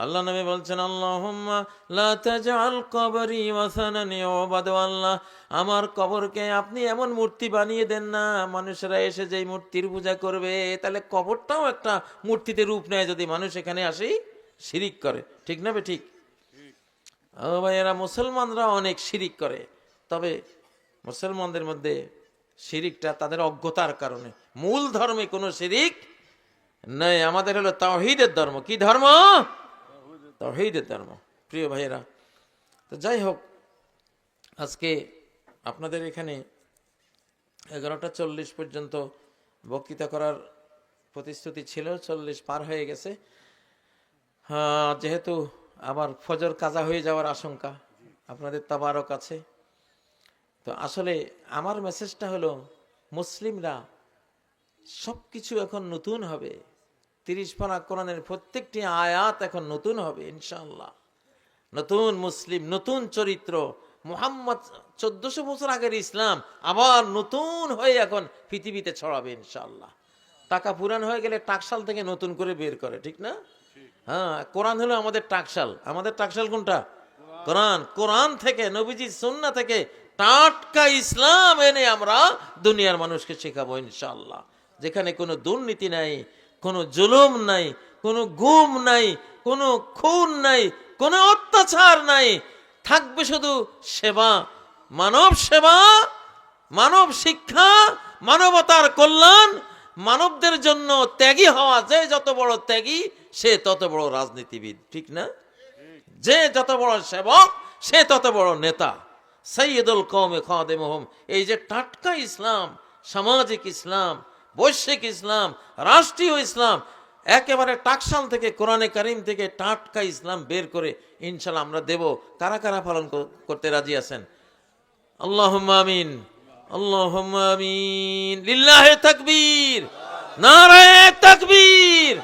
আল্লাহ নবী বলছেন, আল্লাহুম্মা লা তাজআল কবরি ওয়াসানান ইউবাদু। আল্লাহ, আমার কবরকে আপনি এমন মূর্তি বানিয়ে দেন না মানুষেরা এসে যেই মূর্তির পূজা করবে। তাহলে কবরটাও একটা মূর্তিতে রূপ নেয় যদি মানুষ এখানে আসি শিরিক করে। ঠিক না? ঠিক। ও ভাইয়েরা, মুসলমানরা অনেক শিরিক করে, তবে মুসলমানদের মধ্যে শিরিকটা তাদের অজ্ঞতার কারণে। মূল ধর্মে কোনো শিরিক নাই। আমাদের হলো তাওহীদের ধর্ম। কি ধর্ম? তাওহীদের ধর্ম। প্রিয় ভাইয়েরা, তো যাই হোক, আজকে আপনাদের এখানে 11:40 পর্যন্ত বক্তৃতা করার প্রতিশ্রুতি ছিল, 40 পার হয়ে গেছে। যেহেতু আবার ফজর কাজা হয়ে যাওয়ার আশঙ্কা, আপনাদের তাবারক আছে, তো আসলে আমার মেসেজটা হলো, মুসলিমরা সবকিছু এখন নতুন হবে। 30 পারা কোরআনের প্রত্যেকটি আয়াত এখন নতুন হবে ইনশাআল্লাহ। নতুন মুসলিম, নতুন চরিত্র। মুহাম্মদ 1400 বছর আগের ইসলাম আবার নতুন হয়ে এখন পৃথিবীতে ছড়াবে ইনশাআল্লাহ। টাকা পুরান হয়ে গেলে টাকশাল থেকে নতুন করে বের করে, ঠিক না? হ্যাঁ, কোরআন হলো আমাদের টাকশাল। আমাদের টাকশাল কোনটা? কোরআন। কোরআন থেকে, নবীজির সুন্নাহ থেকে টাটকা ইসলাম এনে আমরা দুনিয়ার মানুষকে শেখাবো ইনশাআল্লাহ। যেখানে কোনো দুর্নীতি নাই, কোনো জুলুম নাই, কোনো গুম নাই, কোনো খুন নাই, কোনো অত্যাচার নাই। থাকবে শুধু সেবা, মানব সেবা, মানব শিক্ষা, মানবতার কল্যাণ, মানবদের জন্য ত্যাগী হওয়া। যে যত বড় ত্যাগী সে তত বড় রাজনীতিবিদ, ঠিক না? যে যত বড় সেবক সে তত বড় নেতা। সাইয়্যিদুল কওমে খাদেমুহুম। এই যে টাটকা ইসলাম, সামাজিক ইসলাম, বৈশ্বিক ইসলাম, রাষ্ট্রীয় ইসলাম, একেবারে টাকশাল থেকে কোরআনে কারিম থেকে টাটকা ইসলাম বের করে ইনশাল্লাহ আমরা দেব। কারা কারা পালন করতে রাজি আছেন? আল্লাহুম্মা আমিন, আল্লাহুম্মা আমিন। লিল্লাহি তাকবীর, নারায়ে তাকবীর।